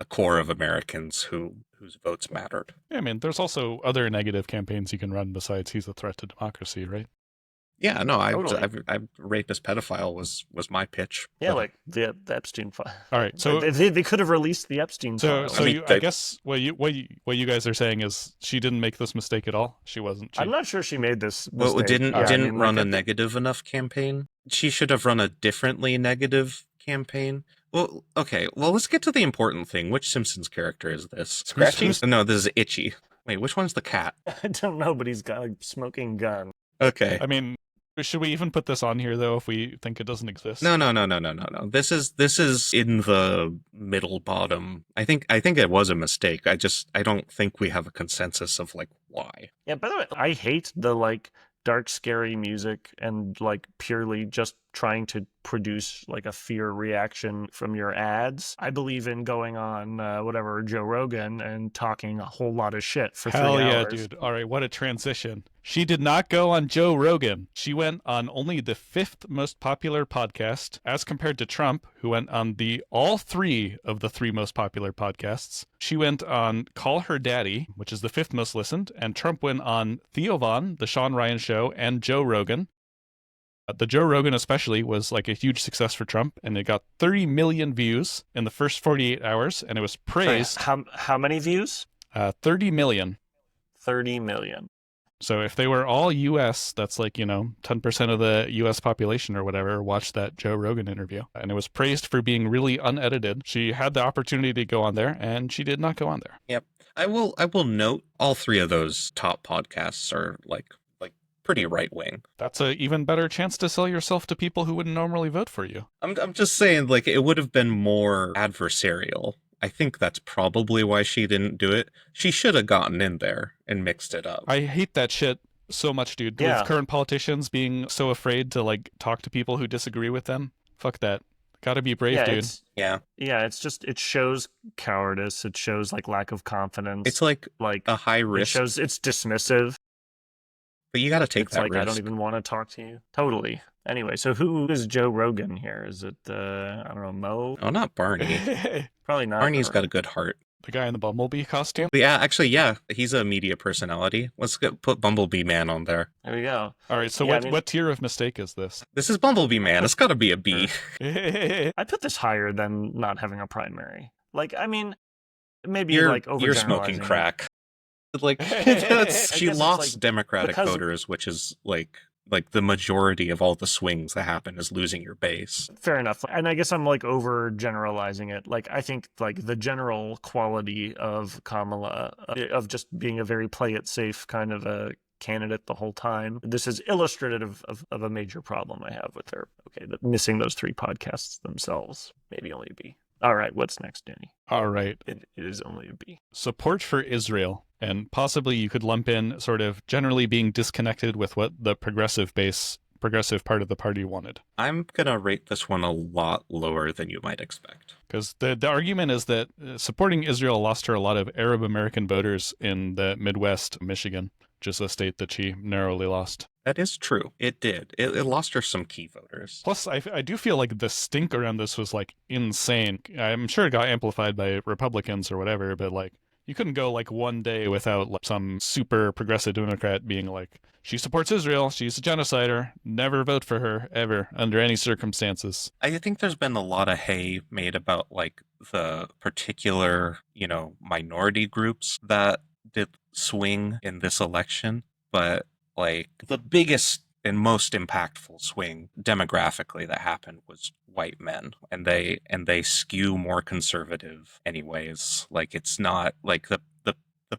core of Americans whose votes mattered. Yeah, I mean, there's also other negative campaigns you can run besides he's a threat to democracy, right? Yeah, no, Totally. I've rapist pedophile was my pitch. Yeah, but- like the Epstein file. All right, so they could have released the Epstein file. so I mean, I guess what you guys are saying is she didn't make this mistake at all. She wasn't. I'm not sure she made this Well, mistake. didn't Yeah, I didn't mean, run like, a negative enough campaign. She should have run a differently negative campaign. Well, okay. Well, let's get to the important thing. Which Simpsons character is this? Scratchy? No, this is Itchy. Wait, which one's the cat? I don't know, but he's got a smoking gun. Okay. I mean, should we even put this on here though if we think it doesn't exist? No. This is in the middle bottom. I think it was a mistake. I don't think we have a consensus of like why. Yeah, by the way, I hate the like dark, scary music and like purely just trying to produce like a fear reaction from your ads. I believe in going on whatever Joe Rogan and talking a whole lot of shit for Hell 3 yeah, hours. dude. All right, what a transition. She did not go on Joe Rogan. She went on only the 5th most popular podcast, as compared to Trump, who went on all 3 of the 3 most popular podcasts. She went on Call Her Daddy, which is the 5th most listened, and Trump went on Theo Von, The Sean Ryan Show, and Joe Rogan. The Joe Rogan especially was like a huge success for Trump, and it got 30 million views in the first 48 hours, and it was praised. How many views? 30 million. 30 million. So if they were all U.S., that's like, 10% of the U.S. population or whatever watched that Joe Rogan interview. And it was praised for being really unedited. She had the opportunity to go on there, and she did not go on there. Yep. I will note all 3 of those top podcasts are like pretty right wing. That's an even better chance to sell yourself to people who wouldn't normally vote for you. I'm just saying, like, it would have been more adversarial. I think that's probably why she didn't do it. She should have gotten in there and mixed it up. I hate that shit so much, dude. Yeah. With current politicians being so afraid to like talk to people who disagree with them. Fuck that. Gotta be brave, Yeah, dude. it shows cowardice. It shows like lack of confidence. It's like a high it risk, shows it's dismissive. but you got to take It's that like risk. I don't even want to talk to you. Totally. Anyway, so who is Joe Rogan here? Is it I don't know, Mo? Oh, not Barney. The Probably not. Barney's her. got a good heart. guy in the Bumblebee costume. But yeah, actually, yeah, he's a media personality. Let's put Bumblebee Man on there. There we go. All right, so Yeah, what tier of mistake is this? This is Bumblebee Man. It's got to be a B. I put this higher than not having a primary. Like, I mean, maybe You're like you're smoking overgeneralizing it. crack. Like I she guess it's lost like- Democratic because- voters, which is like the majority of all the swings that happen is losing your base. Fair enough. And I guess I'm like overgeneralizing it. Like, I think like the general quality of Kamala, of just being a very play it safe kind of a candidate the whole time. This is illustrative of a major problem I have with her. Okay, missing those 3 podcasts themselves. Maybe only a B. All right, what's next, Danny? All right. It is only a B. Support for Israel, and possibly you could lump in sort of generally being disconnected with what the progressive base progressive part of the party wanted. I'm going to rate this one a lot lower than you might expect. Because the argument is that supporting Israel lost her a lot of Arab American voters in the Midwest, Michigan, just a state that she narrowly lost. That is true. It did. It lost her some key voters. Plus, I do feel like the stink around this was like insane. I'm sure it got amplified by Republicans or whatever, but like you couldn't go like one day without like some super progressive Democrat being like, she supports Israel, she's a genocider, never vote for her ever under any circumstances. I think there's been a lot of hay made about like the particular, minority groups that did swing in this election, but like the biggest and most impactful swing demographically that happened was white men, and they skew more conservative anyways. Like it's not like the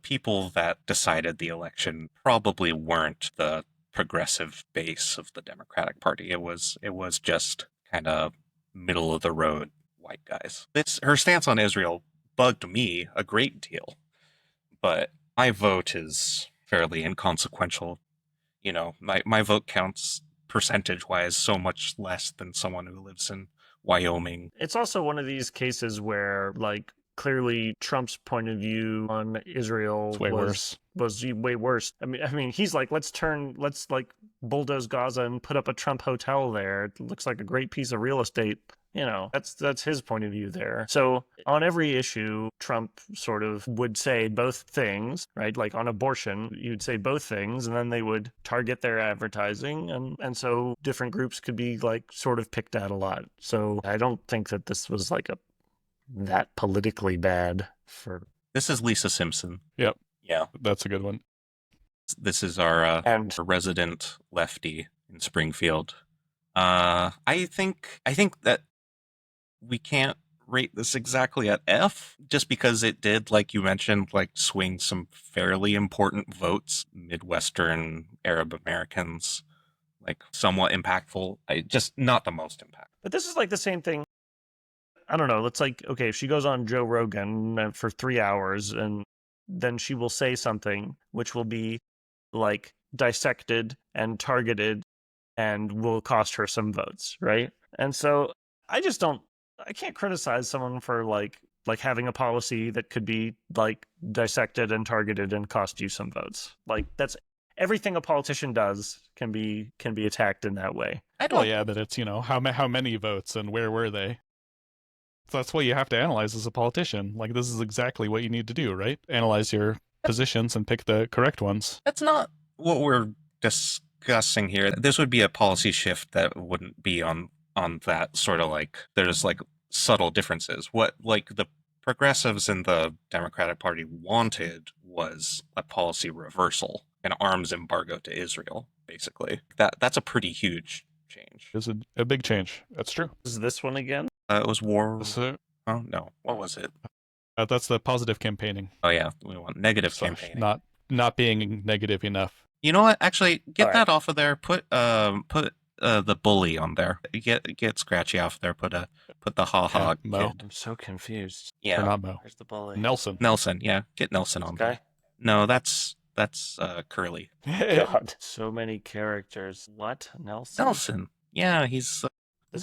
people that decided the election probably weren't the progressive base of the Democratic Party. It was just kind of middle of the road white guys. Her stance on Israel bugged me a great deal, but my vote is fairly inconsequential. My vote counts percentage-wise so much less than someone who lives in Wyoming. It's also one of these cases where, like, clearly Trump's point of view on Israel was way worse. I mean, he's like, let's like bulldoze Gaza and put up a Trump hotel there. It looks like a great piece of real estate. That's his point of view there. So on every issue, Trump sort of would say both things, right? Like on abortion, you'd say both things, and then they would target their advertising. And so different groups could be like sort of picked at a lot. So I don't think that this was like that politically bad for... This is Lisa Simpson. Yep. Yeah. That's a good one. This is our resident lefty in Springfield. I think that we can't rate this exactly at F, just because it did, like you mentioned, like swing some fairly important votes, Midwestern Arab Americans, like somewhat impactful. Just not the most impactful. But this is like the same thing. I don't know. It's like, okay, if she goes on Joe Rogan for 3 hours and then she will say something which will be like dissected and targeted and will cost her some votes, right? And so I can't criticize someone for like having a policy that could be like dissected and targeted and cost you some votes. Like that's everything a politician does can be attacked in that way. Well, yeah, but it's, how many votes and where were they? So that's what you have to analyze as a politician. Like, this is exactly what you need to do, right? Analyze your positions and pick the correct ones. That's not what we're discussing here. This would be a policy shift that wouldn't be on that sort of like, there's like subtle differences. What like the progressives in the Democratic Party wanted was a policy reversal, an arms embargo to Israel, basically. That's a pretty huge change. It's a big change. That's true. Is this one again? It was war. Oh, no. What was it? That's the positive campaigning. Oh, yeah. We want negative campaigning. Not being negative enough. You know what? Actually, get that off of there. Put the bully on there. Get Scratchy off there. Put the ha-ha Mo. kid. I'm so confused. Yeah. Or not Mo. Where's the bully? Nelson. Yeah. Get Nelson on there. No, that's Curly. God. So many characters. What? Nelson? Yeah, he's...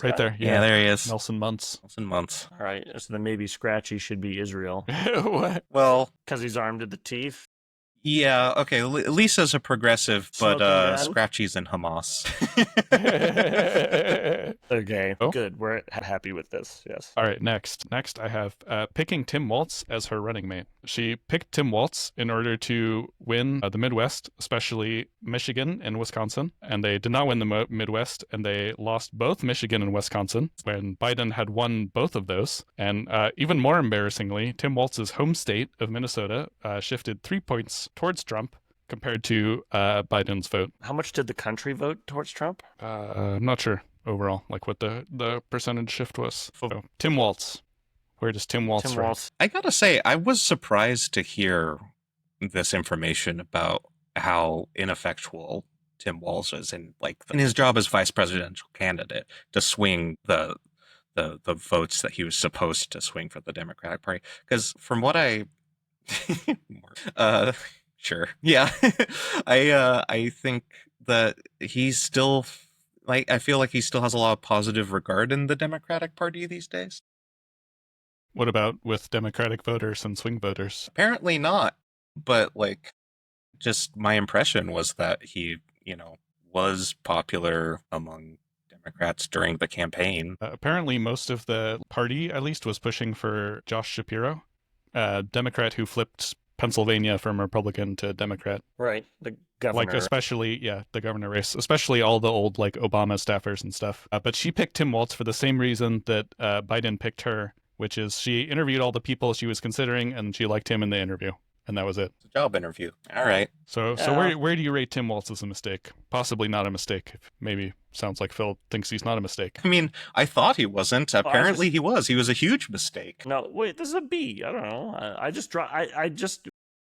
right there. Yeah, there he is. Nelson Muntz. All right, so then maybe Scratchy should be Israel. What? Well... Because he's armed to the teeth? Yeah, okay. Lisa's a progressive, but Scratchy's in Hamas. Okay, Oh. Good. We're happy with this, yes. All right, next I have picking Tim Walz as her running mate. She picked Tim Walz in order to win the Midwest, especially Michigan and Wisconsin, and they did not win the Midwest, and they lost both Michigan and Wisconsin when Biden had won both of those. And even more embarrassingly, Tim Walz's home state of Minnesota shifted 3 points towards Trump compared to Biden's vote. How much did the country vote towards Trump? I'm not sure overall, like what the percentage shift was. So, Tim Walz. Where does Tim Walz rank? I gotta say, I was surprised to hear this information about how ineffectual Tim Walz is in his job as vice presidential candidate to swing the votes that he was supposed to swing for the Democratic Party. Because from what I sure. Yeah. I think that he's still Like, I feel like he still has a lot of positive regard in the Democratic Party these days. What about with Democratic voters and swing voters? Apparently not. But, like, just my impression was that he, was popular among Democrats during the campaign. Apparently, most of the party, at least, was pushing for Josh Shapiro, a Democrat who flipped Pennsylvania from Republican to Democrat. Right. The governor. Like, especially, the governor race, especially all the old, like, Obama staffers and stuff. But she picked Tim Walz for the same reason that Biden picked her, which is she interviewed all the people she was considering, and she liked him in the interview. And that was it. It's a job interview. All right. So where do you rate Tim Walz as a mistake? Possibly not a mistake. Maybe sounds like Phil thinks he's not a mistake. I mean, I thought he wasn't. Apparently he was. He was a huge mistake. No, wait, this is a B. I don't know.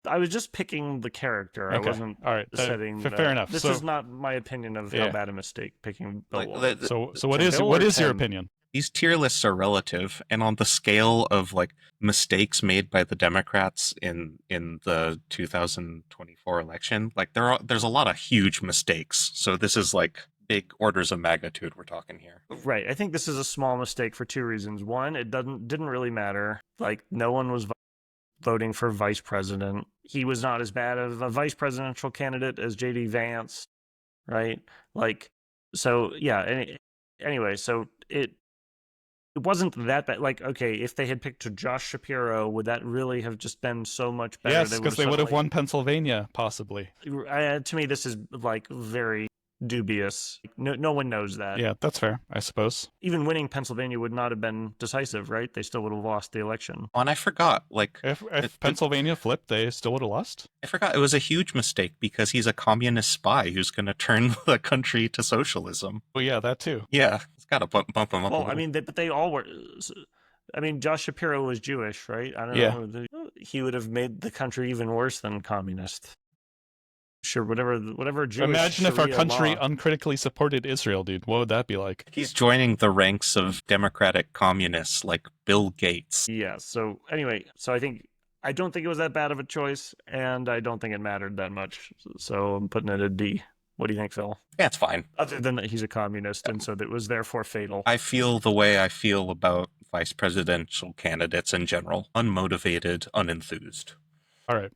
I was just picking the character. Okay. I wasn't all right. setting. Fair enough. This is not my opinion of how bad a mistake picking Bill was. So what is your opinion? These tier lists are relative, and on the scale of like mistakes made by the Democrats in the 2024 election, like there's a lot of huge mistakes. So this is like big orders of magnitude we're talking here. Right. I think this is a small mistake for two reasons. One, it didn't really matter. Like no one was voting for vice president. He was not as bad of a vice presidential candidate as JD Vance, right? Like, so yeah. Anyway, so it wasn't that bad. Like, okay, if they had picked Josh Shapiro, would that really have just been so much better? Yes, because they would have won Pennsylvania, possibly. To me, this is like very dubious. No one knows that. Yeah, that's fair, I suppose. Even winning Pennsylvania would not have been decisive, right? They still would have lost the election. And I forgot, like... If Pennsylvania flipped, they still would have lost? I forgot it was a huge mistake because he's a communist spy who's going to turn the country to socialism. Well, yeah, that too. Yeah, it's got to bump him up a little. I mean, but they all were... I mean, Josh Shapiro was Jewish, right? I don't know. He would have made the country even worse than communist. Sure, whatever Jewish Imagine if our Sharia country law. uncritically supported Israel, dude. What would that be like? He's joining the ranks of democratic communists like Bill Gates. Yeah, so anyway, I don't think it was that bad of a choice, and I don't think it mattered that much. So I'm putting it a D. What do you think, Phil? Yeah, it's fine. Other than that he's a communist, and so that was therefore fatal. I feel the way I feel about vice presidential candidates in general. Unmotivated, unenthused. All right.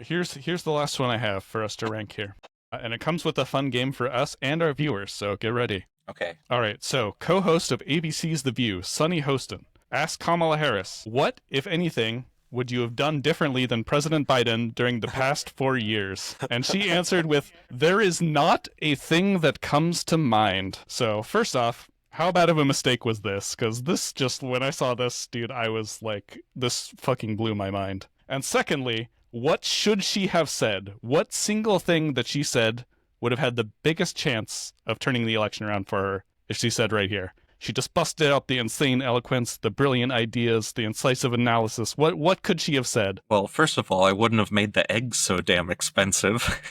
Here's the last one I have for us to rank here. And it comes with a fun game for us and our viewers, so get ready. Okay. All right, so co-host of ABC's The View, Sunny Hostin, asked Kamala Harris, what, if anything, would you have done differently than President Biden during the past 4 years? And she answered with, there is not a thing that comes to mind. So first off, how bad of a mistake was this? Because this just, when I saw this, dude, I was like, this fucking blew my mind. And secondly, what should she have said? What single thing that she said would have had the biggest chance of turning the election around for her if she said right here? She just busted out the insane eloquence, the brilliant ideas, the incisive analysis. What could she have said? Well, first of all, I wouldn't have made the eggs so damn expensive.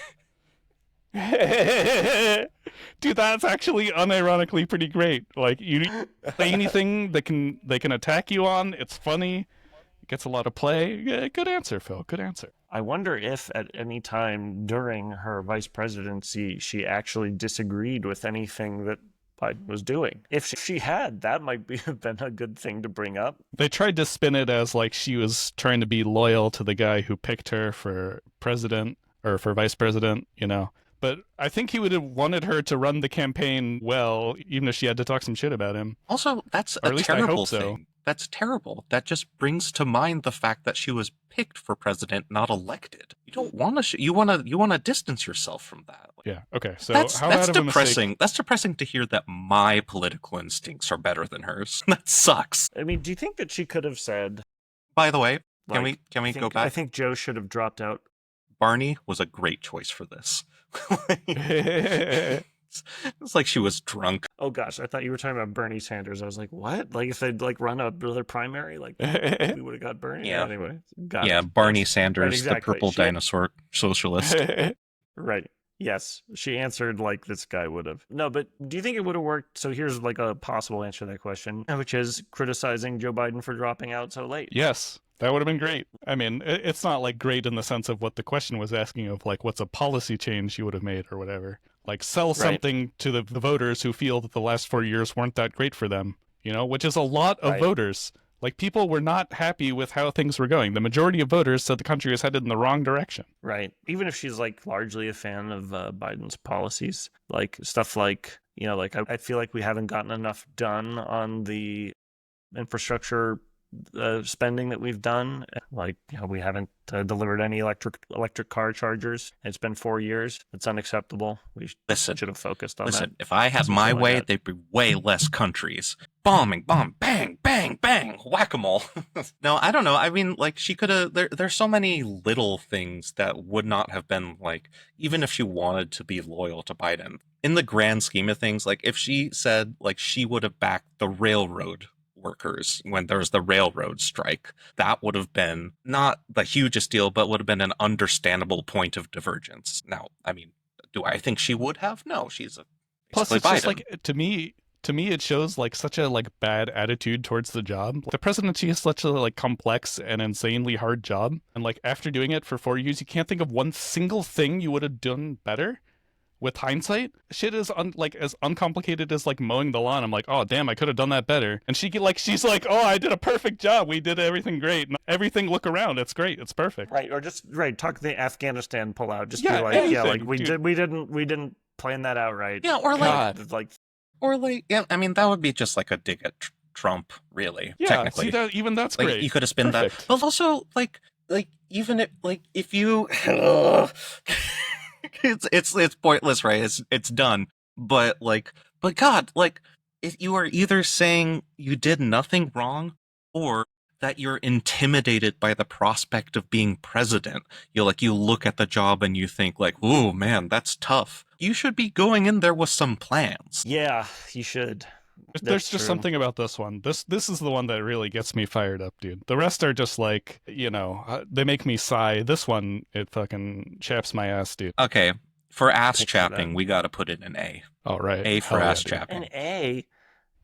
Dude, that's actually unironically pretty great. Like, you say anything they can attack you on, it's funny. Gets a lot of play. Yeah, good answer, Phil. Good answer. I wonder if at any time during her vice presidency she actually disagreed with anything that Biden was doing. If she had, that might have been a good thing to bring up. They tried to spin it as like she was trying to be loyal to the guy who picked her for president or for vice president, you know. But I think he would have wanted her to run the campaign well, even if she had to talk some shit about him. Also, that's a terrible thing. That's terrible. That just brings to mind the fact that she was picked for president, not elected. You don't want to. You want to distance yourself from that. Yeah. Okay. So that's bad of a depressing. mistake? That's depressing to hear that my political instincts are better than hers. That sucks. I mean, do you think that she could have said? By the way, Like, can we go back? I think Joe should have dropped out. Barney was a great choice for this. It's like she was drunk. Oh gosh, I thought you were talking about Bernie Sanders. I was like, what? Like if they'd like run another primary, like we would have got Bernie. Yeah. Anyway, Barney Sanders, Right, exactly. the purple dinosaur socialist. Right. Yes, she answered like this guy would have. No, but do you think it would have worked? So here's like a possible answer to that question, which is criticizing Joe Biden for dropping out so late. Yes. That would have been great. I mean, it's not like great in the sense of what the question was asking of like what's a policy change you would have made or whatever. Like, sell something to the voters who feel that the last 4 years weren't that great for them, you know, which is a lot of voters. Like, people were not happy with how things were going. The majority of voters said the country was headed in the wrong direction. Right. Even if she's like largely a fan of Biden's policies, like stuff like, you know, like I feel like we haven't gotten enough done on the infrastructure spending that we've done. Like, you know, we haven't delivered any electric car chargers. It's been 4 years. It's unacceptable. We should have focused on that. If I had my way, there'd be way less countries. Bombing, bomb, bang, bang, bang, whack-a-mole. No, I don't know. I mean, like, she could have... There's so many little things that would not have been, like, even if she wanted to be loyal to Biden. In the grand scheme of things, like, if she said, like, she would have backed the railroad workers when there was the railroad strike, that would have been not the hugest deal, but would have been an understandable point of divergence. Now, I mean, do I think she would have? No, she's a... Plus, it's just like, to me, it shows like such a like bad attitude towards the job. The presidency is such a like complex and insanely hard job, and like after doing it for 4 years, you can't think of one single thing you would have done better. With hindsight, shit is like as uncomplicated as like mowing the lawn. I'm like, oh damn, I could have done that better. And she's like, oh, I did a perfect job. We did everything great. And everything, look around, it's great. It's perfect. Right, or just talk the Afghanistan pullout. Just be like, anything, like we didn't plan that out right. Yeah, or yeah. I mean, that would be just like a dig at Trump, really. Yeah, technically, see that, that's like, great. You could have spent that, but also like even if you. It's pointless, right? It's done. But God, like, if you are either saying you did nothing wrong or that you're intimidated by the prospect of being president. You look at the job and you think like, "Ooh, man, that's tough." You should be going in there with some plans. Yeah, you should. There's just something about this one. This is the one that really gets me fired up, dude. The rest are just like, you know, they make me sigh. This one, it fucking chaps my ass, dude. Okay, for ass chapping, we got to put it an A. All right. A for ass chapping. An A?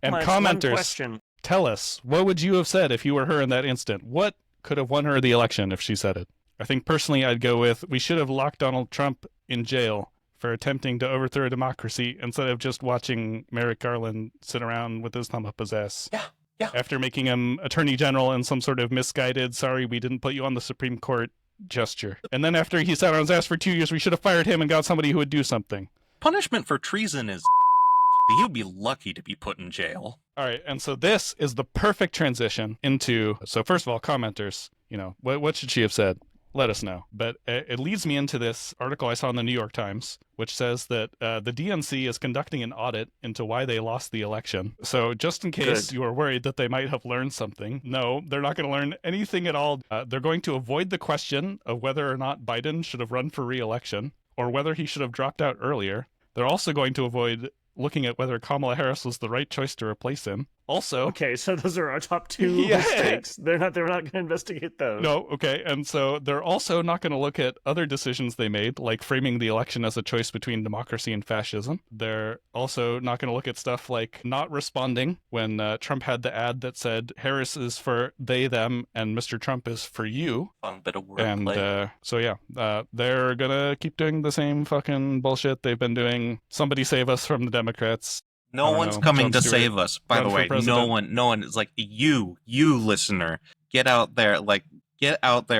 And commenters, tell us, what would you have said if you were her in that instant? What could have won her the election if she said it? I think personally I'd go with, we should have locked Donald Trump in jail for attempting to overthrow democracy instead of just watching Merrick Garland sit around with his thumb up his ass. Yeah. After making him attorney general in some sort of misguided, sorry, we didn't put you on the Supreme Court gesture. And then after he sat on his ass for 2 years, we should have fired him and got somebody who would do something. Punishment for treason is he would be lucky to be put in jail. All right, and so this is the perfect transition into, so first of all, commenters, you know, what should she have said? Let us know. But it leads me into this article I saw in the New York Times, which says that the DNC is conducting an audit into why they lost the election. So just in case you are worried that they might have learned something, no, they're not going to learn anything at all. They're going to avoid the question of whether or not Biden should have run for re-election or whether he should have dropped out earlier. They're also going to avoid looking at whether Kamala Harris was the right choice to replace him. Also, okay, so those are our top two mistakes. They're not going to investigate those. No, okay, and so they're also not going to look at other decisions they made, like framing the election as a choice between democracy and fascism. They're also not going to look at stuff like not responding when Trump had the ad that said Harris is for they, them, and Mr. Trump is for you. Fun bit of wordplay. And so yeah, they're gonna keep doing the same fucking bullshit they've been doing. Somebody save us from the Democrats. No one's coming to save us, by the way. No one is like, you listener, get out there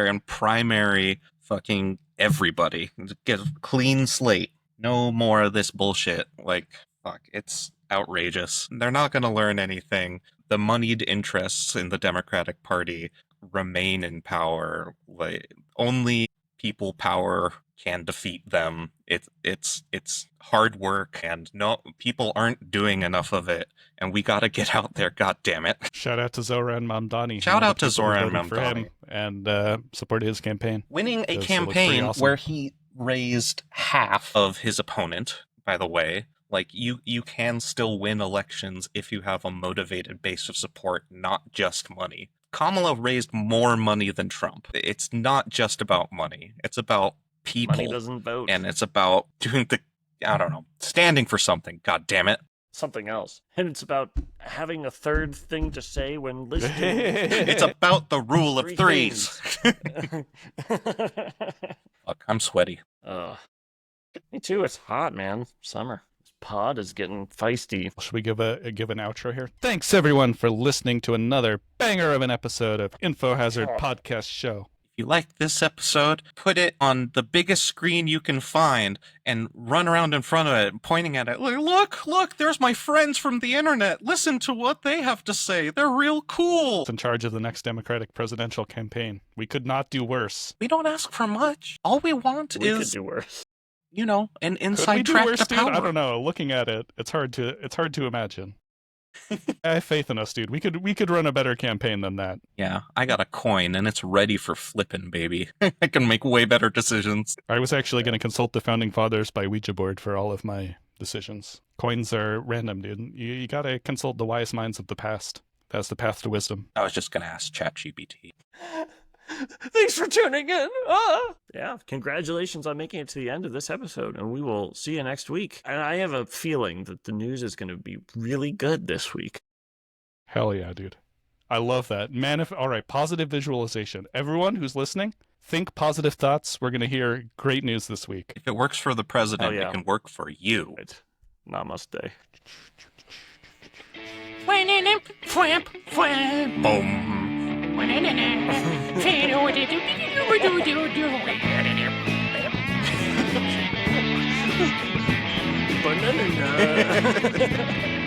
and primary fucking everybody. Get a clean slate. No more of this bullshit. Like, fuck, it's outrageous. They're not going to learn anything. The moneyed interests in the Democratic Party remain in power. Like, only people power can defeat them. It's hard work, and no, people aren't doing enough of it, and we got to get out there. God damn it! Shout out to Zoran Mamdani. Shout out to Zoran Mamdani and supported his campaign. Winning a campaign where he raised half of his opponent. By the way, like you can still win elections if you have a motivated base of support, not just money. Kamala raised more money than Trump. It's not just about money. It's about people. Money doesn't vote. And it's about doing standing for something. God damn it. Something else. And it's about having a third thing to say when listening. It's about the rule of threes. Fuck, I'm sweaty. Me too. It's hot, man. Summer. This pod is getting feisty. Should we give an outro here? Thanks everyone for listening to another banger of an episode of Info Hazard Podcast Show. If you liked this episode, put it on the biggest screen you can find and run around in front of it, pointing at it. Look, there's my friends from the internet. Listen to what they have to say. They're real cool. In charge of the next Democratic presidential campaign. We could not do worse. We don't ask for much. All we want We is, could do worse. you know, an Could we inside do track worse, to dude? power. I don't know. Looking at it, it's hard to imagine. I have faith in us, dude. We could run a better campaign than that. Yeah, I got a coin and it's ready for flipping, baby. I can make way better decisions. I was actually going to consult the founding fathers by Ouija board for all of my decisions. Coins are random, dude. You got to consult the wise minds of the past. That's the path to wisdom. I was just going to ask ChatGPT. Thanks for tuning in. Yeah, congratulations on making it to the end of this episode, and we will see you next week. And I have a feeling that the news is going to be really good this week. Hell yeah, dude. I love that. All right, positive visualization. Everyone who's listening, think positive thoughts. We're going to hear great news this week. If it works for the president, Oh, yeah. it can work for you. Right. Namaste. Boom. Banana.